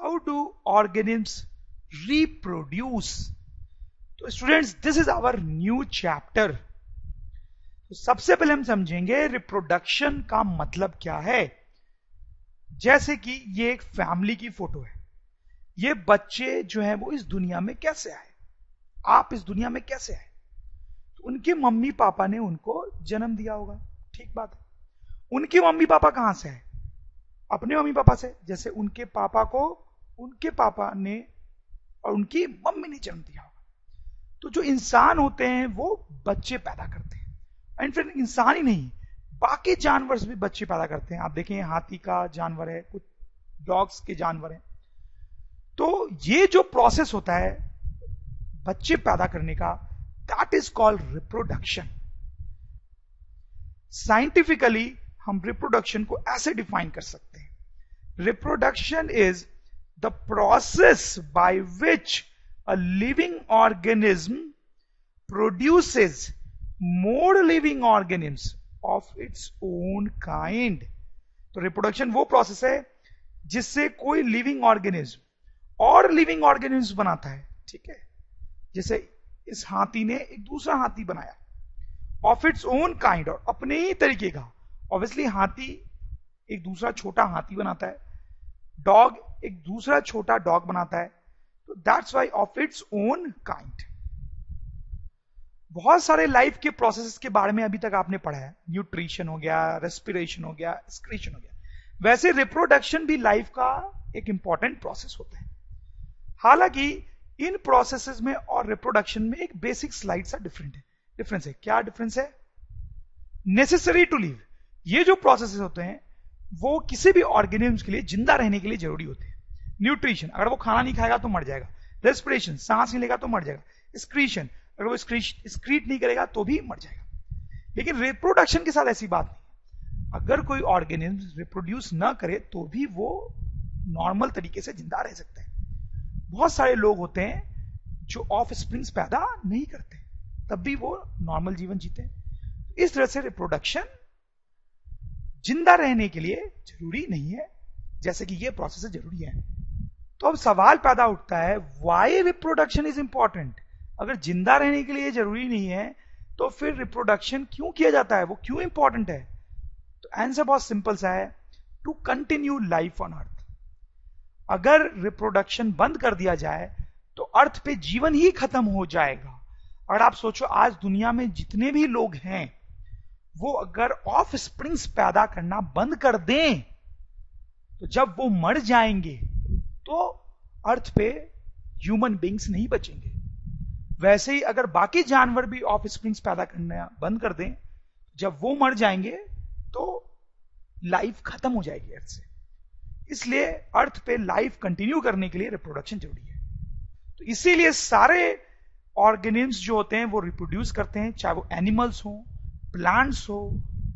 How do organisms reproduce? तो students, this is our new chapter. तो सबसे पहले हम समझेंगे रिप्रोडक्शन का मतलब क्या है। जैसे कि ये एक फैमिली की फोटो है। ये बच्चे जो हैं वो इस दुनिया में कैसे आए, आप इस दुनिया में कैसे आए? तो उनके मम्मी पापा ने उनको जन्म दिया होगा, ठीक बात है। उनके मम्मी पापा कहां से आए? अपने मम्मी पापा से। जैसे उनके पापा को उनके पापा ने और उनकी मम्मी ने जन्म दिया होगा। तो जो इंसान होते हैं वो बच्चे पैदा करते हैं। इनफैक्ट इंसान ही नहीं, बाकी जानवर भी बच्चे पैदा करते हैं। आप देखें, हाथी का जानवर है, कुछ डॉग्स के जानवर हैं। तो ये जो प्रोसेस होता है बच्चे पैदा करने का, that is called reproduction. Scientifically हम रिप्रोडक्शन को ऐसे डिफाइन कर सकते हैं। Reproduction is the process by which a living organism produces more living organisms of its own kind. तो रिप्रोडक्शन वो प्रोसेस है जिससे कोई लिविंग ऑर्गेनिज्म और लिविंग ऑर्गेनिज्म बनाता है, ठीक है। जैसे इस हाथी ने एक दूसरा हाथी बनाया ऑफ इट्स ओन काइंड, और अपने ही तरीके का। ऑब्वियसली हाथी एक दूसरा छोटा हाथी बनाता है, डॉग एक दूसरा छोटा डॉग बनाता है। तो that's why of its own kind. बहुत सारे लाइफ के प्रोसेसेस के बारे में अभी तक आपने पढ़ा है। न्यूट्रिशन हो गया, रेस्पिरेशन हो गया, एक्सक्रीशन हो गया। वैसे रिप्रोडक्शन भी लाइफ का एक इंपॉर्टेंट प्रोसेस होता है। हालांकि इन प्रोसेसेस में और रिप्रोडक्शन में एक बेसिक स्लाइड सा डिफरेंस है। क्या डिफरेंस है? नेसेसरी टू लिव, ये जो प्रोसेसेस होते हैं वो किसी भी ऑर्गेनिज्म के लिए, जिंदा रहने के लिए जरूरी होते हैं। न्यूट्रिशन, अगर वो खाना नहीं खाएगा तो मर जाएगा। रेस्पिरेशन, सांस नहीं लेगा तो मर जाएगा। एक्सक्रीशन, अगर वो एक्सक्रीट नहीं करेगा तो भी मर जाएगा। लेकिन रिप्रोडक्शन के साथ ऐसी बात नहीं। अगर कोई ऑर्गेनिज्म रिप्रोड्यूस ना करे तो भी वो नॉर्मल तरीके से जिंदा रह सकता है। बहुत सारे लोग होते हैं जो ऑफ स्प्रिंग्स पैदा नहीं करते, तब भी वो नॉर्मल जीवन जीते हैं। इस तरह से रिप्रोडक्शन जिंदा रहने के लिए जरूरी नहीं है, जैसे कि ये प्रोसेस जरूरी है। तो अब सवाल पैदा उठता है, व्हाई रिप्रोडक्शन इज इंपॉर्टेंट? अगर जिंदा रहने के लिए जरूरी नहीं है तो फिर रिप्रोडक्शन क्यों किया जाता है, वो क्यों इंपॉर्टेंट है? तो आंसर बहुत सिंपल सा है, to continue life on earth. अगर रिप्रोडक्शन बंद कर दिया जाए तो अर्थ पे जीवन ही खत्म हो जाएगा। और आप सोचो, आज दुनिया में जितने भी लोग हैं वो अगर ऑफ स्प्रिंग्स पैदा करना बंद कर दें तो जब वो मर जाएंगे तो अर्थ पे ह्यूमन बींग्स नहीं बचेंगे। वैसे ही अगर बाकी जानवर भी ऑफ स्प्रिंग्स पैदा करना बंद कर दें, जब वो मर जाएंगे तो लाइफ खत्म हो जाएगी अर्थ से। इसलिए अर्थ पे लाइफ कंटिन्यू करने के लिए रिप्रोडक्शन जरूरी है। तो इसीलिए सारे ऑर्गेनिम्स जो होते हैं वो रिप्रोड्यूस करते हैं, चाहे वो एनिमल्स हो, प्लांट्स हो,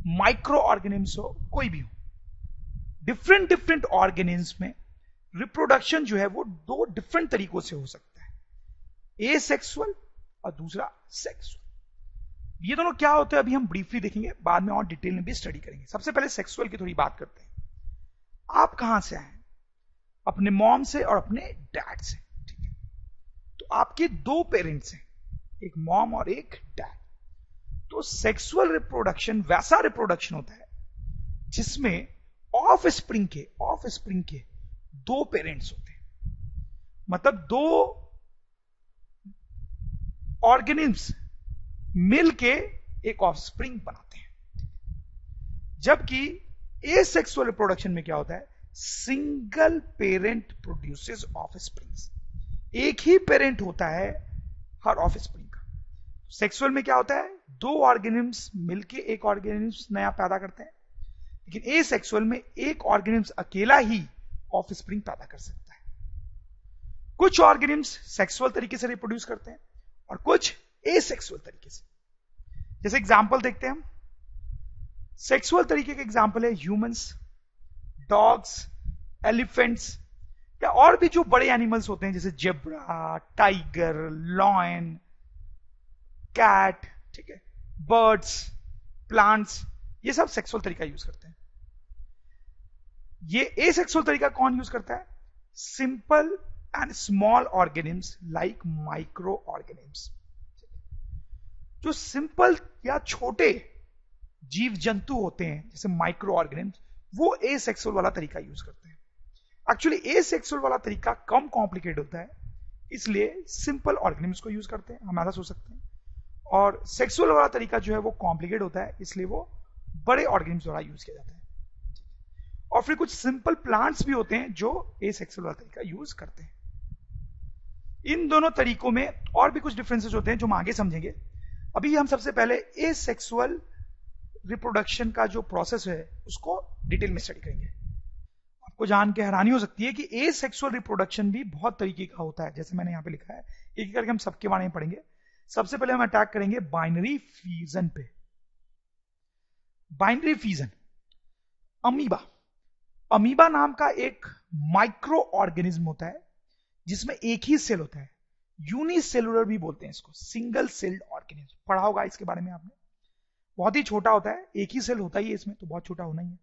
माइक्रो ऑर्गेनिम्स हो, कोई भी हो। डिफरेंट ऑर्गेनिम्स में रिप्रोडक्शन जो है वो दो डिफरेंट तरीकों से हो सकता है, एसेक्सुअल और दूसरा सेक्सुअल। ये दोनों क्या होते हैं अभी हम ब्रीफली देखेंगे, बाद में और डिटेल में भी स्टडी करेंगे। सबसे पहले सेक्सुअल की थोड़ी बात करते हैं। आप कहां से आए? अपने मॉम से और अपने डैड से, ठीक है। तो आपके दो पेरेंट्स हैं, एक मॉम और एक डैड। तो सेक्सुअल रिप्रोडक्शन वैसा रिप्रोडक्शन होता है जिसमें ऑफ स्प्रिंग के दो पेरेंट्स होते हैं। मतलब दो ऑर्गेनिम्स मिलके एक ऑफस्प्रिंग बनाते हैं। जबकि एसेक्सुअल रिप्रोडक्शन में क्या होता है? Single parent produces offsprings. एक ही पेरेंट होता है हर ऑफस्प्रिंग का। सेक्सुअल में क्या होता है? दो ऑर्गेनिम्स मिलके एक ऑर्गेनिम्स नया पैदा करते हैं। लेकिन एसेक्सुअल में एक ऑर्गेनिम्स अकेला ही ऑफस्प्रिंग पैदा कर सकता है। कुछ ऑर्गेनिम्स सेक्सुअल तरीके से रिप्रोड्यूस करते हैं और कुछ एसेक्सुअल तरीके से। जैसे एग्जांपल देखते हैं हम। सेक्सुअल तरीके के एग्जांपल है ह्यूमंस, डॉग्स, एलिफेंट्स, या और भी जो बड़े एनिमल्स होते हैं जैसे जेब्रा, टाइगर, लॉयन, कैट, ठीक है, बर्ड्स, प्लांट्स, ये सब सेक्सुअल तरीका यूज करते हैं। ये एसेक्सुअल तरीका कौन यूज करता है? Simple and small organisms like micro organisms. जो सिंपल या छोटे जीव जंतु होते हैं जैसे माइक्रो ऑर्गेनिम्स, वो एसेक्सुअल वाला तरीका यूज करते हैं। एक्चुअली एसेक्सुअल वाला तरीका कम कॉम्प्लिकेटेड होता है, इसलिए सिंपल ऑर्गेनिम्स को यूज करते हैं, हम ऐसा सोच सकते हैं। और सेक्सुअल वाला तरीका जो है वो कॉम्प्लिकेट होता है, इसलिए वो बड़े ऑर्गेनिम्स द्वारा यूज किया जाता है। और फिर कुछ सिंपल प्लांट्स भी होते हैं जो एसेक्सुअल वाला तरीका यूज करते हैं। इन दोनों तरीकों में और भी कुछ डिफरेंसेस होते हैं जो हम आगे समझेंगे। अभी हम सबसे पहले एसेक्सुअल रिप्रोडक्शन का जो प्रोसेस है उसको डिटेल में स्टडी करेंगे। आपको जान के हैरानी हो सकती है कि एसेक्सुअल रिप्रोडक्शन भी बहुत तरीके का होता है, जैसे मैंने यहां पे लिखा है, एक करके हम सबके बारे में पढ़ेंगे। सबसे पहले हम अटैक करेंगे बाइनरी फ्यूजन पे। Binary fusion, amoeba. अमीबा नाम का एक माइक्रो ऑर्गेनिज्म होता है जिसमें एक ही सेल होता है, यूनिसेलुलर भी बोलते हैं इसको, सिंगल सेल्ड ऑर्गेनिज्म। पढ़ा होगा इसके बारे में आपने। बहुत ही छोटा होता है, एक ही सेल होता ही है इसमें, तो बहुत छोटा होना ही है।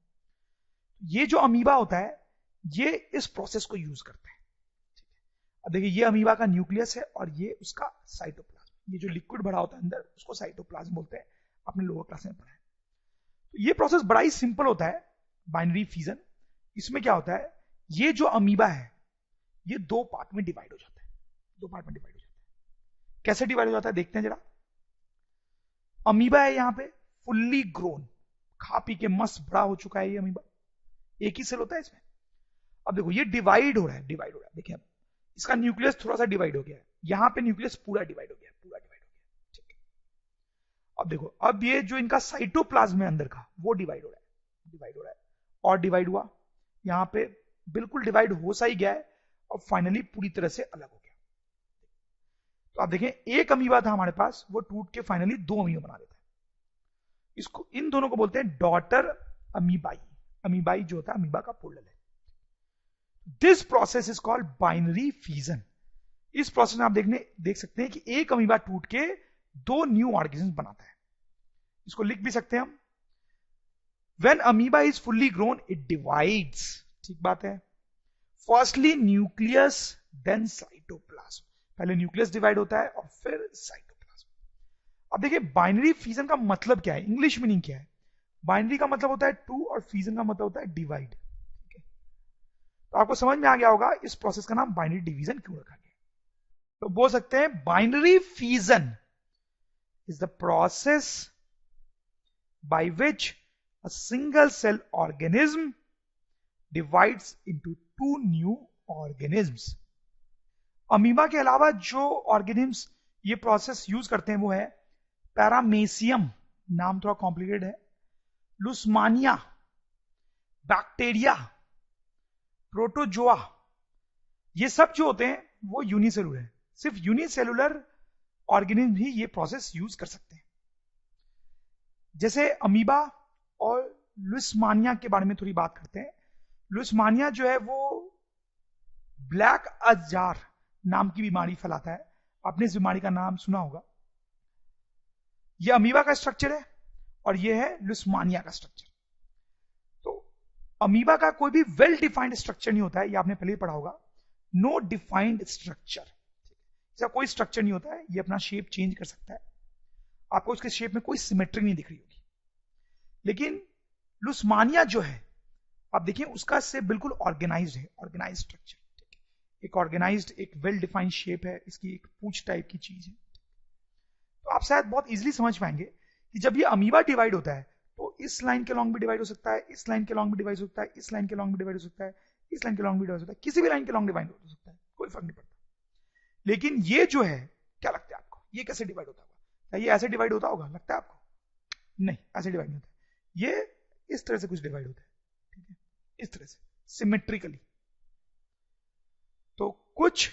ये जो अमीबा होता है ये इस प्रोसेस को यूज करता है। अब देखिए, ये अमीबा का न्यूक्लियस है और ये उसका साइटोप्लाज्म। ये जो लिक्विड भरा होता है अंदर उसको साइटोप्लाज्म बोलते हैं, आपने लोअर क्लास में पढ़ा है। तो ये प्रोसेस बड़ा ही सिंपल होता है, बाइनरी फ्यूजन। इसमें क्या होता है, ये जो अमीबा है ये दो पार्ट में डिवाइड हो जाता है। दो पार्ट में डिवाइड हो जाता है। कैसे डिवाइड हो जाता है देखते हैं जरा। अमीबा है यहां पे फुल्ली ग्रोन, खा पी के मस्त बड़ा हो चुका है ये अमीबा, एक ही सेल होता है इसमें। अब देखो ये डिवाइड हो रहा है, डिवाइड हो रहा है। देखिए अब इसका न्यूक्लियस थोड़ा सा डिवाइड हो गया है, यहां पे न्यूक्लियस पूरा डिवाइड हो गया है, पूरा डिवाइड हो गया। ठीक है, अब देखो, अब ये जो इनका साइटोप्लाज्म है अंदर का वो डिवाइड हो रहा है, डिवाइड हो रहा है और डिवाइड हुआ, यहां पे बिल्कुल डिवाइड हो सा ही गया है और फाइनली पूरी तरह से अलग हो गया। तो आप देखें, एक अमीबा था हमारे पास, वो टूट के फाइनली दो अमीबा बना देता है। इसको, इन दोनों को बोलते हैं डॉटर अमीबाई। अमीबाई जो होता है अमीबा का पुल्ल है। This process is called binary fusion. इस प्रोसेस में आप देख सकते हैं कि एक अमीबा टूट के दो न्यू ऑर्गेनिज्म बनाता है। इसको लिख भी सकते हैं हम, when amoeba is fully grown it divides. ठीक बात है। Firstly nucleus then cytoplasm. पहले न्यूक्लियस डिवाइड होता है और फिर साइटोप्लाज्म। अब देखिए, बाइनरी फ्यूजन का मतलब क्या है, इंग्लिश मीनिंग क्या है। बाइनरी का मतलब होता है टू और फ्यूजन का मतलब होता है डिवाइड। ठीक है, तो आपको समझ में आ गया होगा इस प्रोसेस का नाम बाइनरी डिवीजन क्यों रखा गया। तो बोल सकते हैं binary fusion is the process by which a single cell organism divides into two new organisms. Amoeba के अलावा जो ऑर्गेनिज्म्स ये प्रोसेस यूज करते हैं वो है पैरामेसियम, नाम थोड़ा कॉम्प्लिकेटेड है, लुस्मानिया, बैक्टीरिया, प्रोटोजोआ। ये सब जो होते हैं वो यूनिसेलुलर है। सिर्फ यूनिसेलुलर ऑर्गेनिज्म ही ये प्रोसेस यूज कर सकते हैं। जैसे अमीबा और लुस्मानिया के बारे में थोड़ी बात करते हैं। लुस्मानिया जो है वो ब्लैक अजार नाम की बीमारी फैलाता है। आपने इस बीमारी का नाम सुना होगा। यह अमीबा का स्ट्रक्चर है और यह है लुस्मानिया का स्ट्रक्चर। तो अमीबा का कोई भी वेल डिफाइंड स्ट्रक्चर नहीं होता है, ये आपने पहले ही पढ़ा होगा। नो डिफाइंड स्ट्रक्चर, इसका कोई स्ट्रक्चर नहीं होता है, ये अपना शेप चेंज कर सकता है। आपको उसके शेप में कोई सिमेट्री नहीं दिख रही होगी। लेकिन लुस्मानिया जो है, आप देखिए उसका से बिल्कुल ऑर्गेनाइज्ड है, ऑर्गेनाइज्ड स्ट्रक्चर। एक ऑर्गेनाइज्ड, एक वेल डिफाइंड शेप है, इसकी एक पूंछ टाइप की चीज है। तो आप शायद बहुत इजीली समझ पाएंगे कि जब ये अमीबा डिवाइड होता है तो इस लाइन के लॉन्ग भी डिवाइड हो सकता है, इस लाइन के लॉन्ग भी डिवाइड हो सकता है, इस लाइन के लॉन्ग भी डिवाइड हो सकता है, इस लाइन के लॉन्ग भी डिवाइड हो सकता है, किसी भी लाइन के लॉन्ग डिवाइड हो सकता है, कोई फर्क नहीं पड़ता। लेकिन ये जो है, क्या लगता है आपको, ये कैसे डिवाइड होता होगा? क्या ये ऐसे डिवाइड होता होगा, लगता है आपको? नहीं, ऐसे डिवाइड नहीं होता। ये इस तरह से कुछ डिवाइड होता है, ठीक है, इस तरह से सिमेट्रिकली। तो कुछ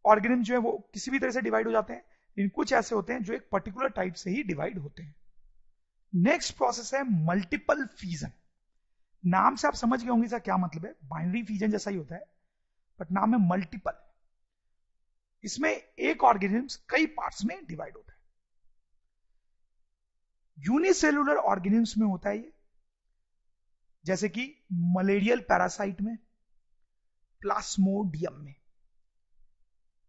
ऑर्गेनिज्म जो है वो किसी भी तरह से डिवाइड हो जाते हैं, लेकिन कुछ ऐसे होते हैं जो एक पर्टिकुलर टाइप से ही डिवाइड होते हैं। नेक्स्ट प्रोसेस है मल्टीपल फ्यूजन। नाम से आप समझ गए होंगे इसका क्या मतलब है। बाइनरी फ्यूजन जैसा ही होता है बट नाम है मल्टीपल। इसमें एक ऑर्गेनिज्म कई पार्ट्स में डिवाइड होता है। यूनिसेलुलर ऑर्गेनिज्म में होता है ये, जैसे कि मलेरियल पैरासाइट में, प्लाज्मोडियम में।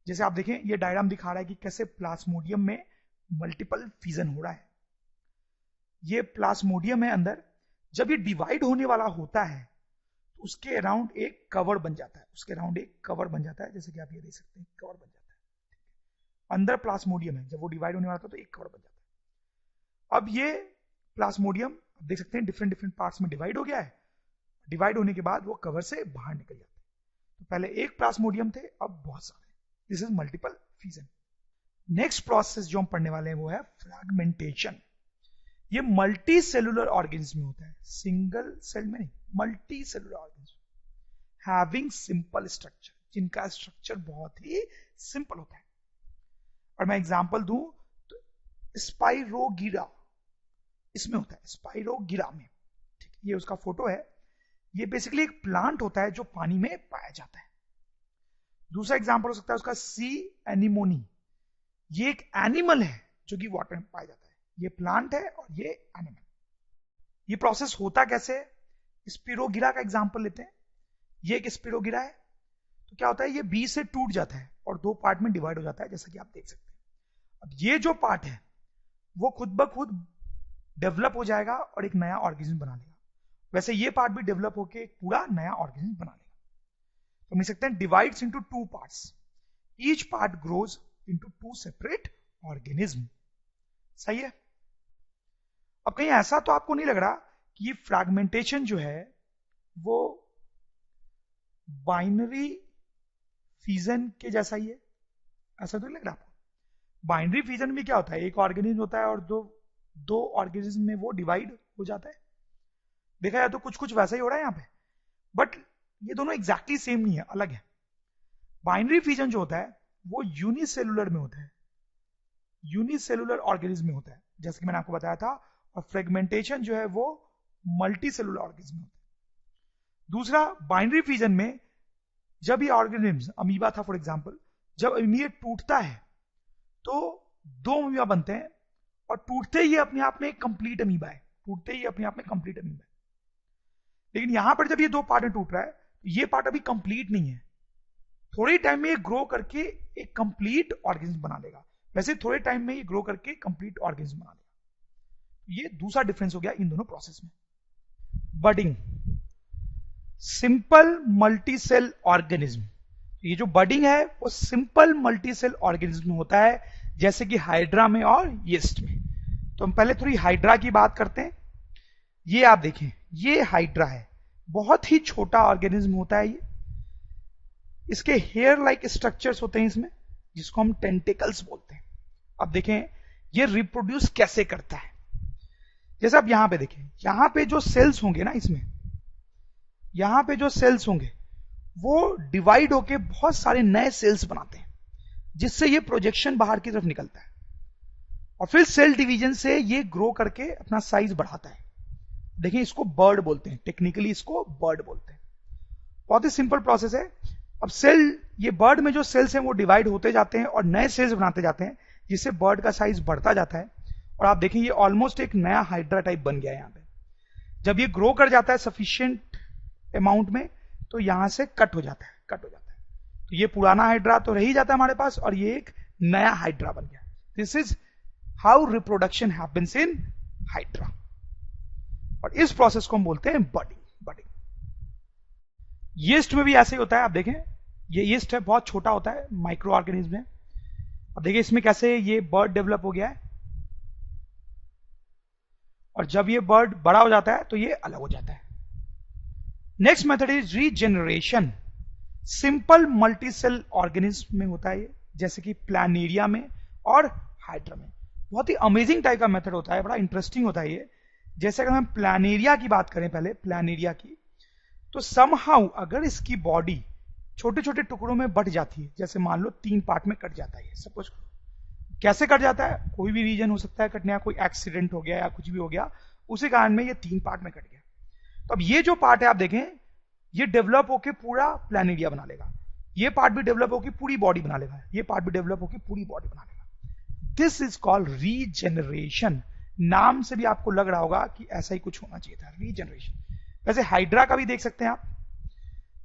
जैसे आप देखें ये डायग्राम दिखा रहा है कि कैसे प्लाज्मोडियम में मल्टीपल फिजन हो रहा है। ये प्लाज्मोडियम है अंदर, जब ये डिवाइड होने वाला होता है तो उसके अराउंड एक कवर बन जाता है, उसके अराउंड एक कवर बन जाता है, जैसे कि आप ये देख सकते हैं कवर बन जाता है। अंदर प्लाज्मोडियम है, जब वो डिवाइड होने वाला था तो एक कवर बन जाता है। अब ये प्लाज्मोडियम देख सकते हैं डिफरेंट डिफरेंट पार्ट्स में डिवाइड हो गया है। डिवाइड होने के बाद वो कवर से बाहर निकल जाते हैं। तो पहले एक प्लाज्मोडियम थे, अब बहुत सारे। This is multiple fission. Next process जो हम पढ़ने वाले हैं वो है फ्रैगमेंटेशन। ये मल्टी सेलुलर ऑर्गेनिज्म में होता है, सिंगल सेल में नहीं, multi cellular organism having simple structure, जिनका स्ट्रक्चर बहुत ही सिंपल होता है। और मैं एग्जांपल दूं तो स्पाइरोगिरा इसमें होता है, स्पाइरोगिरा में। ठीक, ये उसका फोटो है। ये बेसिकली एक प्लांट होता है जो पानी में पाया जाता है। दूसरा एग्जांपल हो सकता है उसका सी एनिमोनी। ये एक एनिमल है जो कि वाटर में पाया जाता है। ये प्लांट है और ये एनिमल। ये प्रोसेस होता कैसे है? स्पिरोगिरा का एग्जांपल लेते हैं। ये एक स्पिरोगिरा है, तो क्या होता है, ये बीच से टूट जाता है और दो पार्ट में डिवाइड हो जाता है, जैसा कि आप देख सकते हैं। अब ये जो पार्ट है वो खुद ब खुद डेवलप हो जाएगा और एक नया ऑर्गेनिज्म बना लेगा। वैसे ये पार्ट भी डेवलप होकर एक पूरा नया ऑर्गेनिज्म बना लेगा। तो हम लिख सकते हैं divides into two parts, each part grows into two separate organism. सही है। अब कहीं ऐसा तो आपको नहीं लग रहा कि ये फ्रैगमेंटेशन जो है वो बाइनरी फिजन के जैसा ही है? ऐसा तो नहीं लग रहा आपको? बाइनरी फिजन में क्या होता है, एक ऑर्गेनिज्म होता है और दो ऑर्गेनिज्म में वो डिवाइड हो जाता है। देखा जाए तो कुछ कुछ वैसा ही हो रहा है यहां पे, बट ये दोनों एग्जैक्टली सेम नहीं है, अलग है। बाइनरी फिजन जो होता है वो यूनिसेलुलर में होता है, यूनिसेलुलर ऑर्गेनिज्म में होता है, जैसे कि मैंने आपको बताया था। और फ्रेगमेंटेशन जो है वो मल्टी सेलुलर ऑर्गेनिज्म में होता है। दूसरा, बाइनरी फिजन में जब ये ऑर्गेनिज्म, अमीबा था फॉर एग्जांपल, जब अमीबा टूटता है तो दो अमीबा बनते हैं और टूटते ही अपने आप में एक कंप्लीट अमीबा है, टूटते ही अपने आप में कंप्लीट अमीबा है। लेकिन यहां पर जब ये दो पार्ट में टूट रहा है तो ये पार्ट अभी कंप्लीट नहीं है, थोड़े टाइम में ये ग्रो करके एक कंप्लीट ऑर्गेनिज्म बना लेगा। वैसे थोड़े टाइम में ये ग्रो करके कंप्लीट ऑर्गेनिज्म बना लेगा। ये दूसरा डिफरेंस हो गया इन दोनों प्रोसेस में। Budding, simple multi cell organism. ये जो बडिंग है वो सिंपल मल्टी सेल ऑर्गेनिज्म में होता है, जैसे कि हाइड्रा में और यीस्ट में। तो हम पहले थोड़ी हाइड्रा की बात करते हैं। ये आप देखें, ये हाइड्रा है, बहुत ही छोटा ऑर्गेनिज्म होता है ये। इसके हेयर लाइक स्ट्रक्चर्स होते हैं इसमें, जिसको हम टेंटिकल्स बोलते हैं। अब देखें ये रिप्रोड्यूस कैसे करता है। जैसे आप यहां पे देखें, यहां पे जो सेल्स होंगे ना, इसमें यहां पे जो सेल्स होंगे वो डिवाइड होके बहुत सारे नए सेल्स बनाते हैं, जिससे ये प्रोजेक्शन बाहर की तरफ निकलता है और फिर सेल डिवीजन से ये ग्रो करके अपना साइज बढ़ाता है। देखिए इसको बर्ड बोलते हैं, टेक्निकली इसको बर्ड बोलते हैं। बहुत ही सिंपल प्रोसेस है। अब सेल, ये बर्ड में जो सेल्स हैं वो डिवाइड होते जाते हैं और नए सेल्स बनाते जाते हैं, जिससे बर्ड का साइज बढ़ता जाता है। और आप देखें ये ऑलमोस्ट एक नया हाइड्रा टाइप बन गया है यहां पे। जब ये ग्रो कर जाता है सफिशिएंट अमाउंट में तो यहां से कट हो जाता है। तो ये पुराना हाइड्रा तो रह ही जाता है हमारे पास और ये एक नया हाइड्रा बन गया। This is how reproduction happens in hydra. और इस प्रोसेस को हम बोलते हैं बडिंग। यीस्ट में भी ऐसे ही होता है। आप देखें ये यीस्ट है, बहुत छोटा होता है, माइक्रो ऑर्गेनिज्म है। अब देखिए इसमें कैसे ये बर्ड डेवलप हो गया है और जब ये बर्ड बड़ा हो जाता है तो ये अलग हो जाता है। Next method is regeneration. Simple multicell organism में होता है ये, जैसे कि प्लानेरिया में और हाइड्रा में। बहुत ही अमेजिंग टाइप का मेथड होता है, बड़ा इंटरेस्टिंग होता है ये। जैसे अगर हम प्लानेरिया की बात करें पहले, प्लानेरिया की, तो समहाउ अगर इसकी बॉडी छोटे छोटे टुकड़ों में बट जाती है, जैसे मान लो 3 पार्ट में कट जाता है, सब कुछ कैसे कट जाता है, कोई भी रीजन हो सकता है कटने का, कोई एक्सीडेंट हो गया या कुछ भी हो गया, उसी कारण में ये 3 पार्ट में कट गया। तो अब ये जो पार्ट है आप देखें, ये डेवलप होकर पूरा प्लानेरिया बना लेगा, ये पार्ट भी डेवलप होकर पूरी बॉडी बना लेगा, ये पार्ट भी डेवलप होकर पूरी बॉडी बना लेगा। This is called regeneration. नाम से भी आपको लग रहा होगा कि ऐसा ही कुछ होना चाहिए था, रीजेनरेशन। वैसे हाइड्रा का भी देख सकते हैं आप,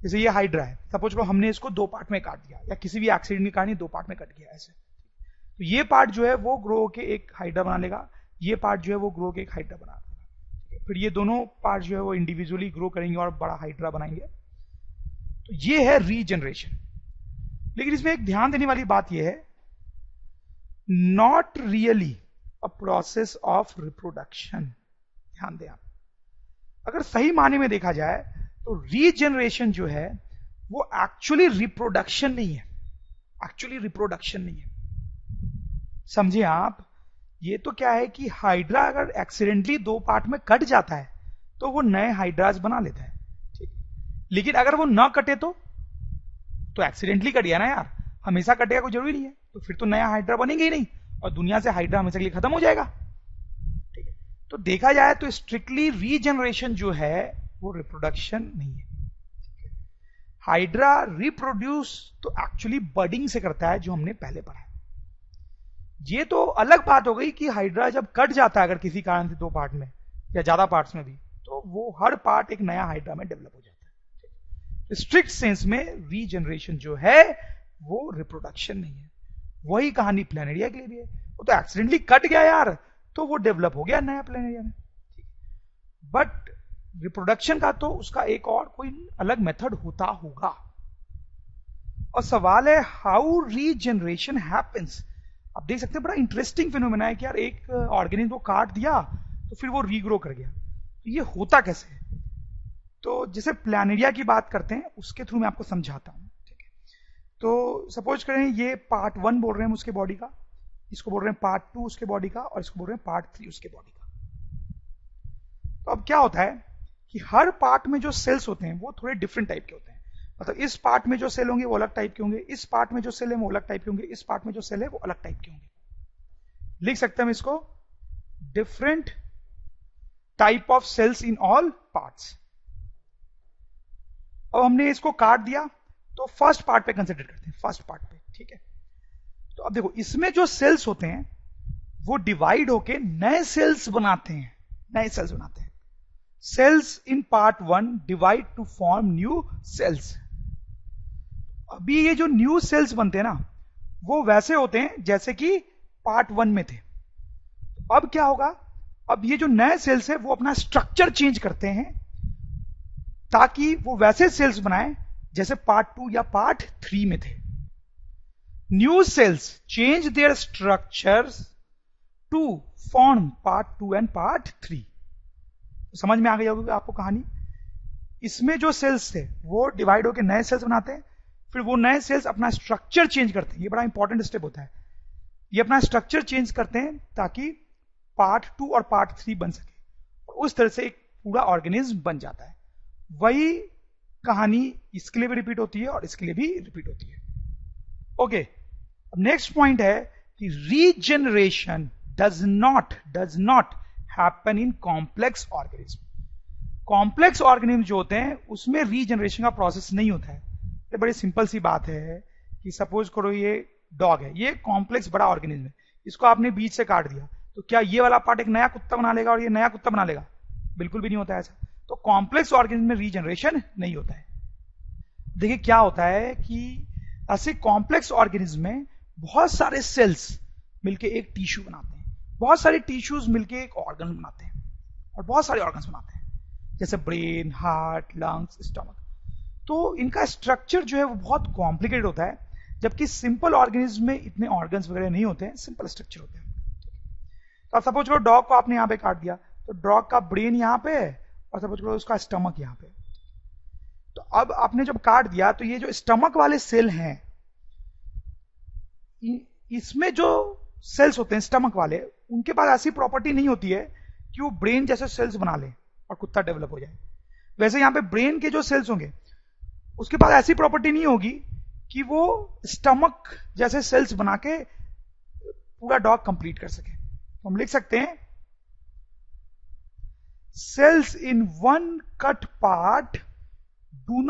जैसे ये हाइड्रा है, सपोज को हमने इसको 2 पार्ट में काट दिया, या किसी भी एक्सीडेंट के कारण ये 2 पार्ट में कट गया ऐसे, तो ये पार्ट जो है वो ग्रो के एक हाइड्रा बना लेगा, ये पार्ट जो है वो ग्रो के एक हाइड्रा बना लेगा, फिर ये दोनों पार्ट जो है वो इंडिविजुअली ग्रो करेंगे और बड़ा हाइड्रा बनाएंगे। तो ये है रीजनरेशन। लेकिन इसमें एक ध्यान देने वाली बात यह है, not really a process of reproduction. ध्यान दें आप, अगर सही मायने में देखा जाए तो रीजनरेशन जो है वो एक्चुअली रिप्रोडक्शन नहीं है, एक्चुअली रिप्रोडक्शन नहीं है। समझे आप, ये तो क्या है कि हाइड्रा अगर एक्सीडेंटली 2 पार्ट में कट जाता है तो वो नए हाइड्रास बना लेता है, ठीक। लेकिन अगर वो ना कटे तो एक्सीडेंटली कट गया ना यार, हमेशा कटेगा कोई जरूरी नहीं है, तो फिर तो नया हाइड्रा बनेगा ही नहीं और दुनिया से हाइड्रा हमेशा के लिए खत्म हो जाएगा, ठीक है। तो देखा जाए तो स्ट्रिक्टली रीजनरेशन जो है वो रिप्रोडक्शन नहीं है। हाइड्रा रिप्रोड्यूस तो एक्चुअली बडिंग से करता है, जो हमने पहले पढ़ा है। ये तो अलग बात हो गई कि हाइड्रा जब कट जाता है अगर किसी कारण से 2 पार्ट में या ज्यादा पार्ट्स में भी, तो वो हर पार्ट एक नया हाइड्रा में डेवलप हो जाता है। स्ट्रिक्ट सेंस में रीजनरेशन जो है वो रिप्रोडक्शन नहीं है। वही कहानी प्लैनेरिया के लिए भी है, वो तो एक्सीडेंटली कट गया यार तो वो डेवलप हो गया नया प्लैनेरिया में, बट रिप्रोडक्शन का तो उसका एक और कोई अलग मेथड होता होगा। और सवाल है हाउ रीजनरेशन हैपेंस। आप देख सकते हैं बड़ा इंटरेस्टिंग फिनोमेना है कि यार एक ऑर्गेनिज्म को काट दिया तो फिर वो रीग्रो कर गया, तो ये होता कैसे है। तो जैसे प्लैनेरिया की बात करते हैं उसके थ्रू मैं आपको समझाता हूं, ठीक है। तो सपोज करें ये पार्ट 1 बोल रहे हैं उसके बॉडी का, इसको बोल रहे हैं पार्ट 2 उसके बॉडी का, और इसको बोल रहे हैं पार्ट 3 उसके बॉडी का। तो अब क्या होता है कि हर पार्ट में जो सेल्स होते हैं वो थोड़े डिफरेंट टाइप के होते हैं। मतलब इस पार्ट में जो सेल होंगे वो अलग टाइप के होंगे, इस पार्ट में जो सेल है वो अलग टाइप के होंगे, इस पार्ट में जो सेल है वो अलग टाइप के होंगे। लिख सकते हैं हम इसको different type of cells in all parts. अब हमने इसको काट दिया तो फर्स्ट पार्ट पे कंसिडर करते हैं, फर्स्ट पार्ट पे, ठीक है। तो अब देखो इसमें जो सेल्स होते हैं वो डिवाइड होके नए सेल्स बनाते हैं, नए सेल्स बनाते हैं। Cells in part 1 divide to form new cells. अभी ये जो न्यू सेल्स बनते हैं ना वो वैसे होते हैं जैसे कि पार्ट 1 में थे। अब क्या होगा, अब ये जो नए सेल्स है वो अपना स्ट्रक्चर चेंज करते हैं ताकि वो वैसे सेल्स बनाए जैसे पार्ट 2 या पार्ट 3 में थे। New cells change their structures to form part 2 and part 3। समझ में आ गई होगी आपको कहानी। इसमें जो सेल्स थे वो डिवाइड होकर नए सेल्स बनाते हैं, फिर वो नए सेल्स अपना स्ट्रक्चर चेंज करते हैं। ये बड़ा इंपॉर्टेंट स्टेप होता है, ये अपना स्ट्रक्चर चेंज करते हैं ताकि पार्ट 2 और पार्ट 3 बन सके, और उस तरह से एक पूरा ऑर्गेनिज्म बन जाता है। वही कहानी इसके लिए भी रिपीट होती है और इसके लिए भी रिपीट होती है। ओके, अब नेक्स्ट पॉइंट है कि regeneration does not happen in complex organism. Complex organism जो होते हैं उसमें रीजनरेशन का प्रोसेस नहीं होता है। ये बड़ी सिंपल सी बात है कि सपोज करो ये डॉग है, ये कॉम्प्लेक्स बड़ा ऑर्गेनिज्म है, इसको आपने बीच से काट दिया तो क्या ये वाला पार्ट एक नया कुत्ता बना लेगा और ये नया कुत्ता बना लेगा? बिल्कुल भी नहीं होता है ऐसा। तो कॉम्प्लेक्स ऑर्गेनिज्म में रीजनरेशन नहीं होता है। देखिए क्या होता है कि ऐसे कॉम्प्लेक्स ऑर्गेनिज्म में बहुत सारे सेल्स मिलके एक टिश्यू बनाते हैं, बहुत सारे टिश्यूज मिलके एक ऑर्गन बनाते हैं और बहुत सारे ऑर्गन्स बनाते हैं, जैसे ब्रेन, हार्ट, लंग्स, स्टमक। तो इनका स्ट्रक्चर जो है वो बहुत कॉम्प्लिकेटेड होता है, जबकि सिंपल ऑर्गेनिज्म में इतने ऑर्गन्स वगैरह नहीं होते हैं, सिंपल स्ट्रक्चर होते हैं। तो आप सपोज करो डॉग को आपने यहां पे काट दिया, तो डॉग का ब्रेन यहां पे है और सपोज करो उसका स्टमक यहां पे। तो अब आपने जब काट दिया तो ये जो स्टमक वाले सेल हैं, इसमें जो सेल्स होते हैं स्टमक वाले, उनके पास ऐसी प्रॉपर्टी नहीं होती है कि वो ब्रेन जैसे सेल्स बना ले और कुत्ता डेवलप हो जाए। वैसे यहां पे ब्रेन के जो सेल्स होंगे उसके पास ऐसी प्रॉपर्टी नहीं होगी कि वो स्टमक जैसे सेल्स बना के पूरा डॉग कंप्लीट कर सके। तो हम लिख सकते हैं cells in one cut part do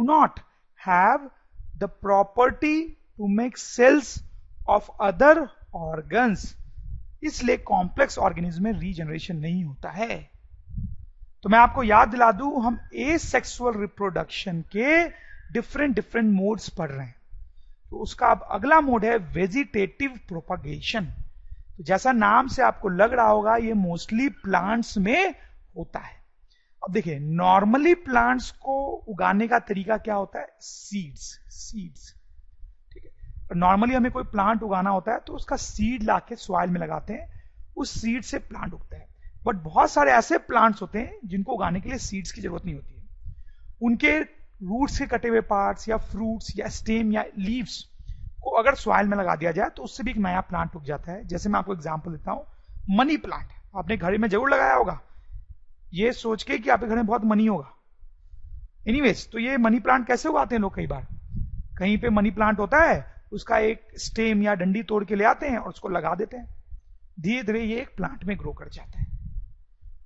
not have the property to make cells of other organs. इसलिए कॉम्प्लेक्स ऑर्गेनिज्म में रीजनरेशन नहीं होता है। तो मैं आपको याद दिला दूं, हम एसेक्सुअल रिप्रोडक्शन के डिफरेंट मोड्स पढ़ रहे हैं। तो उसका अब अगला मोड है वेजिटेटिव प्रोपगेशन। तो जैसा नाम से आपको लग रहा होगा, ये मोस्टली प्लांट्स में होता है। अब देखिए, नॉर्मली प्लांट्स को उगाने का तरीका क्या होता है? सीड्स, ठीक है। नॉर्मली हमें कोई प्लांट उगाना होता है तो उसका सीड लाके सॉइल में लगाते हैं, उस सीड से प्लांट उगता है। बट बहुत सारे ऐसे प्लांट्स होते हैं जिनको उगाने के लिए सीड्स की जरूरत नहीं होती है। उनके रूट्स के कटे हुए पार्ट्स या फ्रूट्स या स्टेम या लीव्स को अगर सॉइल में लगा दिया जाए तो उससे भी एक नया प्लांट उग जाता है। जैसे मैं आपको एग्जांपल देता हूं, मनी प्लांट आपने घर में जरूर लगाया होगा, ये सोच के कि आपके घर में बहुत मनी होगा। एनीवेज, तो ये मनी प्लांट कैसे उगाते हैं लोग? कई बार कहीं पे मनी प्लांट होता है, उसका एक स्टेम या डंडी तोड़ के ले आते हैं और उसको लगा देते हैं, धीरे धीरे ये एक प्लांट में ग्रो कर जाता है।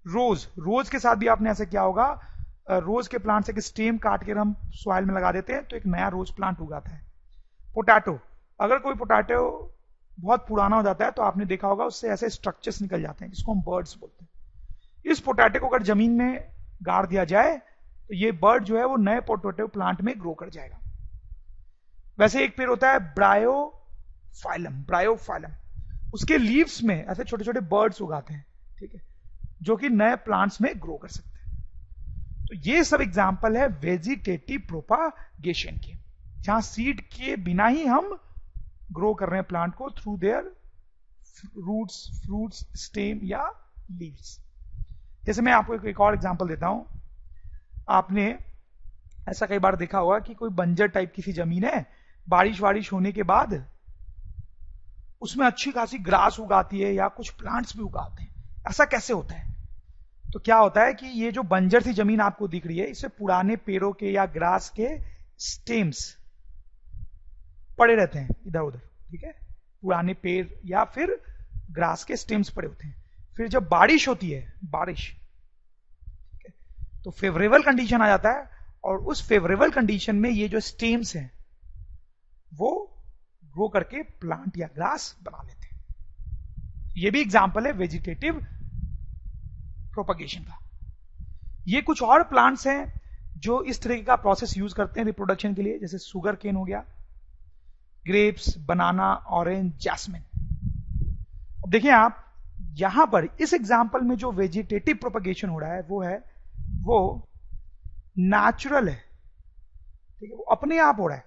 रोज के साथ भी आपने ऐसा किया होगा, रोज के प्लांट से एक स्टेम काट के हम सॉइल में लगा देते हैं तो एक नया रोज प्लांट उगाता है। पोटैटो, अगर कोई पोटैटो बहुत पुराना हो जाता है तो आपने देखा होगा उससे ऐसे स्ट्रक्चर्स निकल जाते हैं जिसको हम बर्ड्स बोलते हैं। इस पोटैटो को अगर जमीन में गाड़ दिया जाए तो ये बर्ड जो है वो नए पोटैटो प्लांट में ग्रो कर जाएगा। वैसे एक पेड़ होता है ब्रायोफाइलम, उसके लीव्स में ऐसे छोटे छोटे बर्ड्स उगाते हैं, ठीक है, जो कि नए प्लांट्स में ग्रो कर सकते हैं। तो ये सब एग्जांपल है वेजिटेटिव प्रोपागेशन के, जहां सीड के बिना ही हम ग्रो कर रहे हैं प्लांट को through their roots, fruits, stem या लीव्स। जैसे मैं आपको एक और एग्जांपल देता हूं। आपने ऐसा कई बार देखा होगा कि कोई बंजर टाइप की सी जमीन है, बारिश होने के बाद उसमें अच्छी खासी ग्रास उगाती है या कुछ प्लांट्स भी उगाते हैं। ऐसा कैसे होता है? तो क्या होता है कि ये जो बंजर सी जमीन आपको दिख रही है, इससे पुराने पेड़ों के या ग्रास के स्टेम्स पड़े रहते हैं इधर उधर, ठीक है, पुराने पेड़ या फिर ग्रास के स्टेम्स पड़े होते हैं। फिर जब बारिश होती है, ठीक है, तो फेवरेबल कंडीशन आ जाता है और उस फेवरेबल कंडीशन में ये जो स्टेम्स हैं वो ग्रो करके प्लांट या ग्रास बना लेते हैं। ये भी एग्जांपल है वेजिटेटिव प्रोपगेशन का। ये कुछ और प्लांट्स हैं जो इस तरह का प्रोसेस यूज करते हैं रिप्रोडक्शन के लिए, जैसे सुगर केन हो गया, ग्रेप्स, बनाना, ऑरेंज, जैस्मिन। अब देखिए आप यहां पर इस एग्जांपल में जो वेजिटेटिव प्रोपगेशन हो रहा है वो नेचुरल है, ठीक है, वो अपने आप हो रहा है,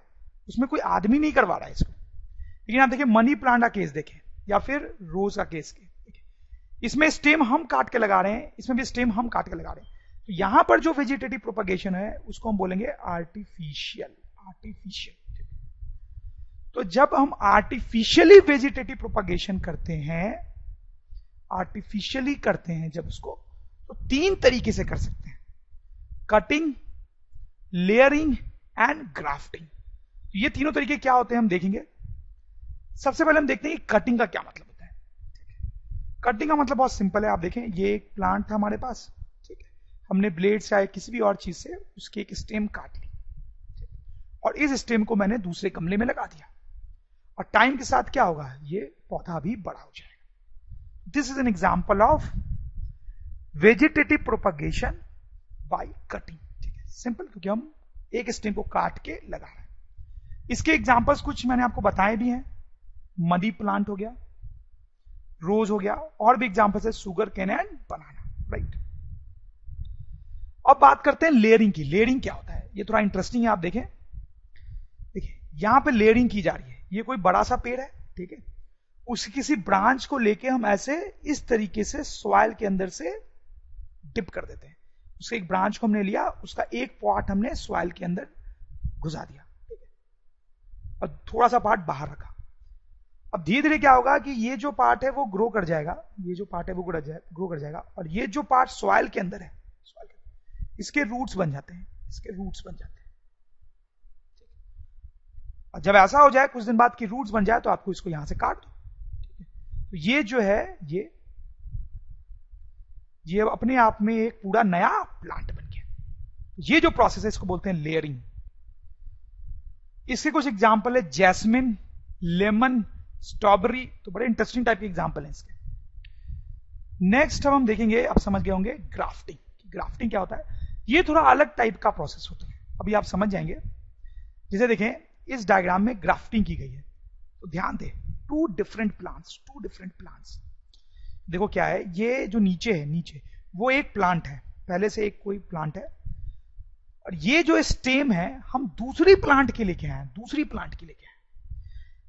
उसमें कोई आदमी नहीं करवा रहा है इसको। लेकिन आप देखिए मनी प्लांट का केस देखें या फिर रोज का केस देखें, इसमें स्टेम हम काट के लगा रहे हैं, इसमें भी स्टेम हम काट के लगा रहे हैं। तो यहां पर जो वेजिटेटिव प्रोपगेशन है उसको हम बोलेंगे आर्टिफिशियल। तो जब हम आर्टिफिशियली वेजिटेटिव प्रोपगेशन करते हैं जब उसको, तो 3 तरीके से कर सकते हैं: कटिंग, लेयरिंग एंड ग्राफ्टिंग। ये तीनों तरीके क्या होते हैं हम देखेंगे। सबसे पहले हम देखते हैं कि कटिंग का क्या मतलब होता है। कटिंग का मतलब बहुत सिंपल है। आप देखें, ये एक प्लांट था हमारे पास, ठीक है, हमने ब्लेड से या किसी भी और चीज से उसकी एक स्टेम काट ली और इस स्टेम को मैंने दूसरे गमले में लगा दिया, और टाइम के साथ क्या होगा, ये पौधा भी बड़ा हो जाएगा। This is an example of vegetative propagation by cutting, ठीक है, सिंपल, क्योंकि हम एक स्टेम को काट के लगा रहे हैं। इसके एग्जाम्पल्स कुछ मैंने आपको बताए भी हैं, मनी प्लांट हो गया, रोज हो गया, और भी एग्जाम्पल्स है sugarcane and banana, right. अब बात करते हैं लेयरिंग की। लेयरिंग क्या होता है, ये थोड़ा इंटरेस्टिंग है। आप देखें, देखिए यहां पे लेयरिंग की जा रही है। ये कोई बड़ा सा पेड़ है, ठीक है, उसकी किसी ब्रांच को लेके हम ऐसे इस तरीके से सॉइल के अंदर से डिप कर देते हैं। उसके एक ब्रांच को हमने लिया, उसका एक पार्ट हमने सॉइल के अंदर घुसा दिया, ठीक है, और थोड़ा सा पार्ट बाहर रखा। अब धीरे धीरे क्या होगा कि ये जो पार्ट है वो ग्रो कर जाएगा, ग्रो कर जाएगा, और ये जो पार्ट सॉइल के अंदर है, इसके रूट्स बन जाते हैं। और जब ऐसा हो जाए, कुछ दिन बाद की रूट्स बन जाए, तो आपको इसको यहां से काट दो, ठीक है। तो ये जो है ये अपने आप में एक पूरा नया प्लांट बन गया। ये जो प्रोसेस है इसको बोलते हैं लेयरिंग। इसके कुछ एग्जाम्पल है जैस्मिन, लेमन, स्ट्रॉबेरी, तो बड़े इंटरेस्टिंग टाइप के एग्जाम्पल हैं इसके। नेक्स्ट हम देखेंगे, आप समझ गए होंगे, ग्राफ्टिंग। कि ग्राफ्टिंग क्या होता है, ये थोड़ा अलग टाइप का प्रोसेस होता है, अभी आप समझ जाएंगे। जैसे देखें इस डायग्राम में ग्राफ्टिंग की गई है, तो ध्यान दें, टू डिफरेंट प्लांट्स। देखो क्या है, ये जो नीचे है, नीचे वो एक प्लांट है, पहले से एक कोई प्लांट है, और ये जो स्टेम है हम दूसरी प्लांट के लेके आए,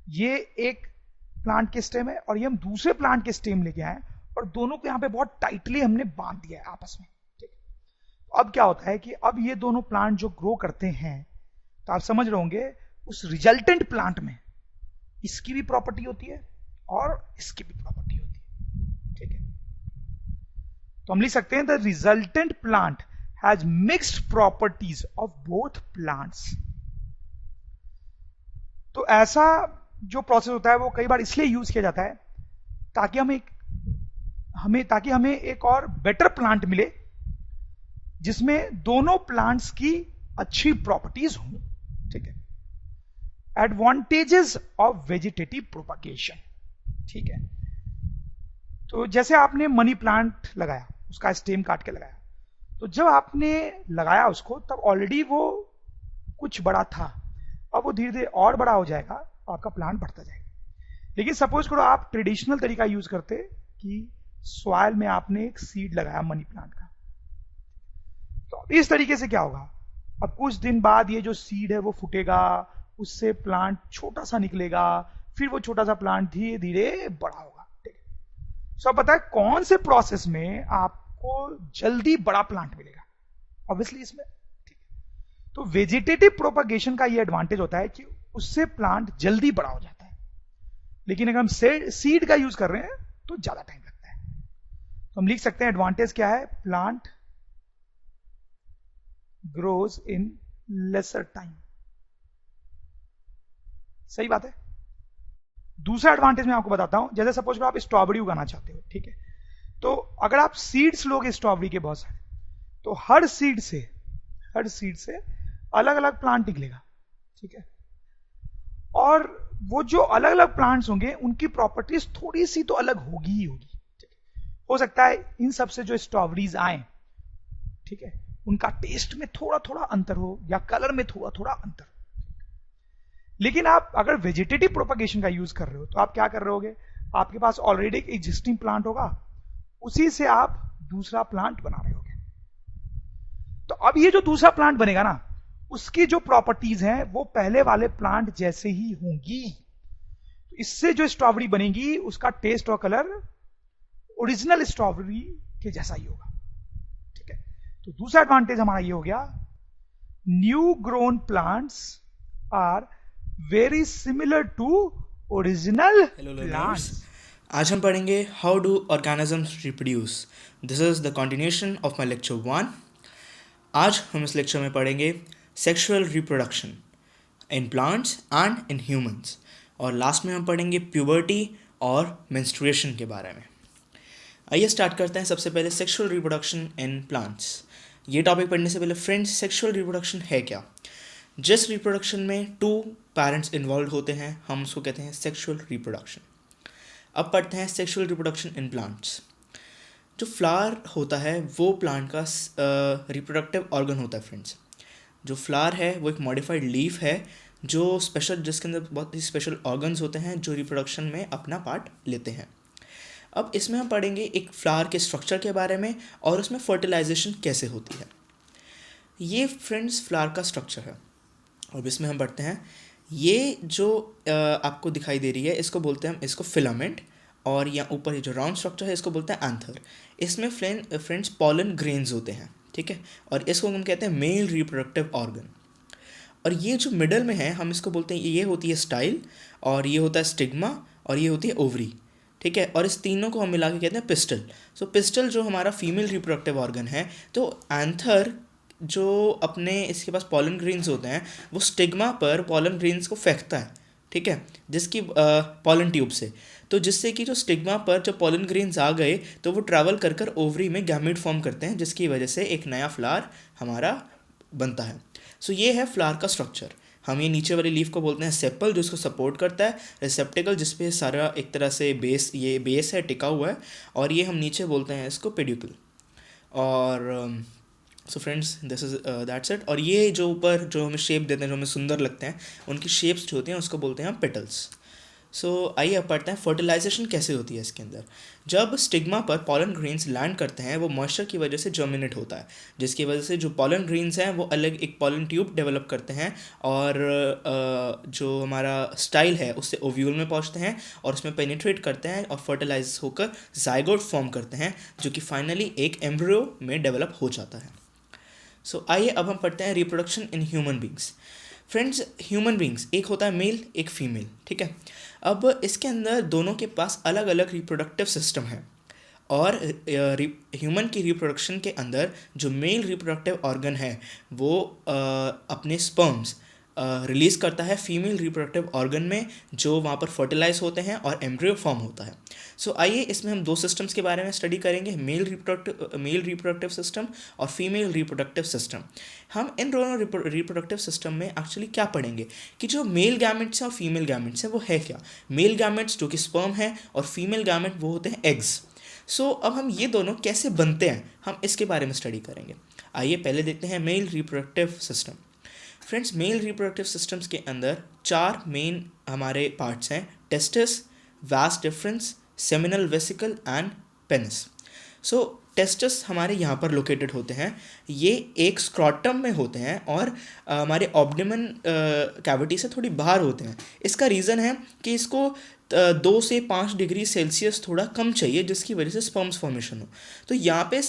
ये एक प्लांट के स्टेम है और ये हम दूसरे प्लांट के स्टेम लेके आए, और दोनों को यहां पे बहुत टाइटली हमने बांध दिया है आपस में, ठीक। अब क्या होता है कि अब ये दोनों प्लांट जो ग्रो करते हैं, तो आप समझ रहे होंगे उस रिजल्टेंट प्लांट में इसकी भी प्रॉपर्टी होती है और इसकी भी प्रॉपर्टी होती है, ठीक है। तो हम लिख सकते हैं the resultant plant has mixed properties of both plants. तो ऐसा जो प्रोसेस होता है वो कई बार इसलिए यूज किया जाता है ताकि हमें एक और बेटर प्लांट मिले जिसमें दोनों प्लांट्स की अच्छी प्रॉपर्टीज हों, ठीक है। एडवांटेजेस ऑफ वेजिटेटिव प्रोपगेशन, ठीक है। तो जैसे आपने मनी प्लांट लगाया, उसका स्टेम काट के लगाया, तो जब आपने लगाया उसको तब ऑलरेडी वो कुछ बड़ा था, अब वो धीरे धीरे और बड़ा हो जाएगा, आपका प्लांट बढ़ता जाएगा। लेकिन सपोज करो आप ट्रेडिशनल तरीका यूज करते कि सॉइल में आपने एक सीड लगाया मनी प्लांट का, तो इस तरीके से क्या होगा, अब कुछ दिन बाद ये जो सीड है वो फूटेगा, उससे प्लांट छोटा सा निकलेगा, फिर वो छोटा सा प्लांट धीरे धीरे बड़ा होगा, ठीक है। सो पता है कौन से प्रोसेस में आपको जल्दी बड़ा प्लांट मिलेगा, ऑब्वियसली इसमें, ठीक है। तो वेजिटेटिव प्रोपगेशन का ये एडवांटेज होता है कि उससे प्लांट जल्दी बड़ा हो जाता है, लेकिन अगर हम सीड का यूज कर रहे हैं तो ज्यादा टाइम लगता है। तो हम लिख सकते हैं एडवांटेज क्या है, plant grows in lesser time, सही बात है। दूसरा एडवांटेज मैं आपको बताता हूं, जैसे सपोज आप स्ट्रॉबेरी उगाना चाहते हो, ठीक है, तो अगर आप सीड्स लोगे स्ट्रॉबेरी के बहुत सारे, तो हर सीड से अलग अलग प्लांट निकलेगा, ठीक है। और वो जो अलग अलग प्लांट्स होंगे उनकी प्रॉपर्टीज थोड़ी सी तो अलग होगी ही होगी, ठीक है। हो सकता है इन सब से जो स्ट्रॉबेरीज आए, ठीक है, उनका टेस्ट में थोड़ा थोड़ा अंतर हो या कलर में थोड़ा थोड़ा अंतर हो। लेकिन आप अगर वेजिटेटिव प्रोपगेशन का यूज कर रहे हो तो आप क्या कर रहे होगे, आपके पास ऑलरेडी एक एग्जिस्टिंग प्लांट होगा, उसी से आप दूसरा प्लांट बना रहे होगे। तो अब ये जो दूसरा प्लांट बनेगा ना, उसकी जो प्रॉपर्टीज हैं वो पहले वाले प्लांट जैसे ही होंगी, तो इससे जो स्ट्रॉबेरी बनेगी उसका टेस्ट और कलर ओरिजिनल स्ट्रॉबेरी के जैसा ही होगा, ठीक है। तो दूसरा एडवांटेज हमारा ये हो गया, new grown plants are very similar to original plants. आज हम पढ़ेंगे how do organisms reproduce. This is the continuation of my lecture 1। आज हम इस लेक्चर में पढ़ेंगे sexual reproduction in plants and in humans, और लास्ट में हम पढ़ेंगे प्यूबर्टी और मेंस्ट्रुएशन के बारे में। आइए स्टार्ट करते हैं। सबसे पहले सेक्सुअल रिप्रोडक्शन इन प्लांट्स। ये टॉपिक पढ़ने से पहले फ्रेंड्स, सेक्सुअल रिप्रोडक्शन है क्या? जिस रिप्रोडक्शन में 2 पेरेंट्स इन्वॉल्व होते हैं हम उसको कहते हैं सेक्सुअल रिप्रोडक्शन। अब पढ़ते हैं सेक्सुअल रिप्रोडक्शन इन प्लांट्स। जो फ्लावर होता है वो प्लांट का रिप्रोडक्टिव ऑर्गन होता है फ्रेंड्स। जो फ्लावर है वो एक मॉडिफाइड लीफ है जो स्पेशल, जिसके अंदर बहुत ही स्पेशल ऑर्गन्स होते हैं जो रिप्रोडक्शन में अपना पार्ट लेते हैं। अब इसमें हम पढ़ेंगे एक फ्लावर के स्ट्रक्चर के बारे में और उसमें फर्टिलाइजेशन कैसे होती है। ये फ्रेंड्स फ्लावर का स्ट्रक्चर है। और इसमें हम पढ़ते हैं, ये जो आपको दिखाई दे रही है इसको बोलते हैं हम इसको फिलामेंट, और यहाँ ऊपर ये जो राउंड स्ट्रक्चर है इसको बोलते हैं एंथर। इसमें फ्रेंड्स पॉलन ग्रेन्स होते हैं, ठीक है, और इसको हम कहते हैं मेल रिप्रोडक्टिव ऑर्गन। और ये जो मिडल में है हम इसको बोलते हैं, ये होती है स्टाइल, और ये होता है स्टिग्मा, और ये होती है ओवरी, ठीक है। और इस तीनों को हम मिला के कहते हैं पिस्टल। सो पिस्टल जो हमारा फीमेल रिप्रोडक्टिव ऑर्गन है, तो एंथर जो अपने इसके पास पॉलन ग्रेन्स होते हैं वो स्टिग्मा पर पॉलन ग्रेन्स को फेंकता है, ठीक है, जिसकी पॉलन ट्यूब से, तो जिससे कि जो स्टिग्मा पर जब पॉलन ग्रेन्स आ गए तो वो ट्रैवल कर कर ओवरी में गैमेट फॉर्म करते हैं, जिसकी वजह से एक नया फ्लावर हमारा बनता है। सो ये है फ्लावर का स्ट्रक्चर। हम ये नीचे वाली लीफ को बोलते हैं सेपल, जो इसको सपोर्ट करता है, रिसेप्टिकल जिसपे सारा एक तरह से बेस, ये बेस है टिका हुआ है, और ये हम नीचे बोलते हैं इसको पेड्यूकल। और so friends this is that's it. और ये जो ऊपर जो हमें शेप देते हैं, जो हमें सुंदर लगते हैं, उनकी शेप्स जो होती हैं उसको बोलते हैं हम पेटल्स। सो आइए अब पढ़ते हैं फर्टिलाइजेशन कैसे होती है इसके अंदर। जब स्टिग्मा पर पॉलन ग्रेन्स लैंड करते हैं वो मॉइस्चर की वजह से जर्मिनेट होता है, जिसकी वजह से जो पॉलन ग्रेन्स हैं वो अलग एक पॉलन ट्यूब डेवलप करते हैं और जो हमारा स्टाइल है उससे ओव्यूल में पहुंचते हैं और उसमें पेनिट्रेट करते हैं और फर्टिलाइज होकर जाइगोट फॉर्म करते हैं, जो कि फाइनली एक एम्ब्रियो में डेवलप हो जाता है। सो आइए अब हम पढ़ते हैं reproduction in human beings. Friends, human beings एक होता है मेल, एक फीमेल, ठीक है। अब इसके अंदर दोनों के पास अलग अलग रिप्रोडक्टिव सिस्टम है और ह्यूमन की रिप्रोडक्शन के अंदर जो मेल रिप्रोडक्टिव ऑर्गन है वो अपने स्पर्म्स रिलीज़ करता है फीमेल रिप्रोडक्टिव ऑर्गन में, जो वहाँ पर फर्टिलाइज होते हैं और एम्ब्रियो फॉर्म होता है। सो आइए इसमें हम दो सिस्टम्स के बारे में स्टडी करेंगे, मेल रिप्रोडक्टिव सिस्टम और फीमेल रिप्रोडक्टिव सिस्टम। हम इन दोनों रिप्रोडक्टिव सिस्टम में एक्चुअली क्या पढ़ेंगे कि जो मेल गैमेट्स हैं और फीमेल गैमेट्स हैं वो है क्या। मेल गैमेट्स जो कि स्पर्म है और फीमेल गैमेट वो होते हैं एग्स। सो अब हम ये दोनों कैसे बनते हैं हम इसके बारे में स्टडी करेंगे। आइए पहले देखते हैं male reproductive system. Friends, male reproductive systems के अंदर चार मेन हमारे पार्ट्स हैं: testis, vas deferens, seminal vesicle and penis. So testis हमारे यहाँ पर लोकेटेड होते हैं, ये एक स्क्रॉटम में होते हैं और हमारे ऑब्डोमेन कैविटी से थोड़ी बाहर होते हैं। इसका रीज़न है कि इसको 2 से 5 डिग्री सेल्सियस थोड़ा कम चाहिए, जिसकी वजह से स्पर्म्स फॉर्मेशन हो। तो यहाँ पे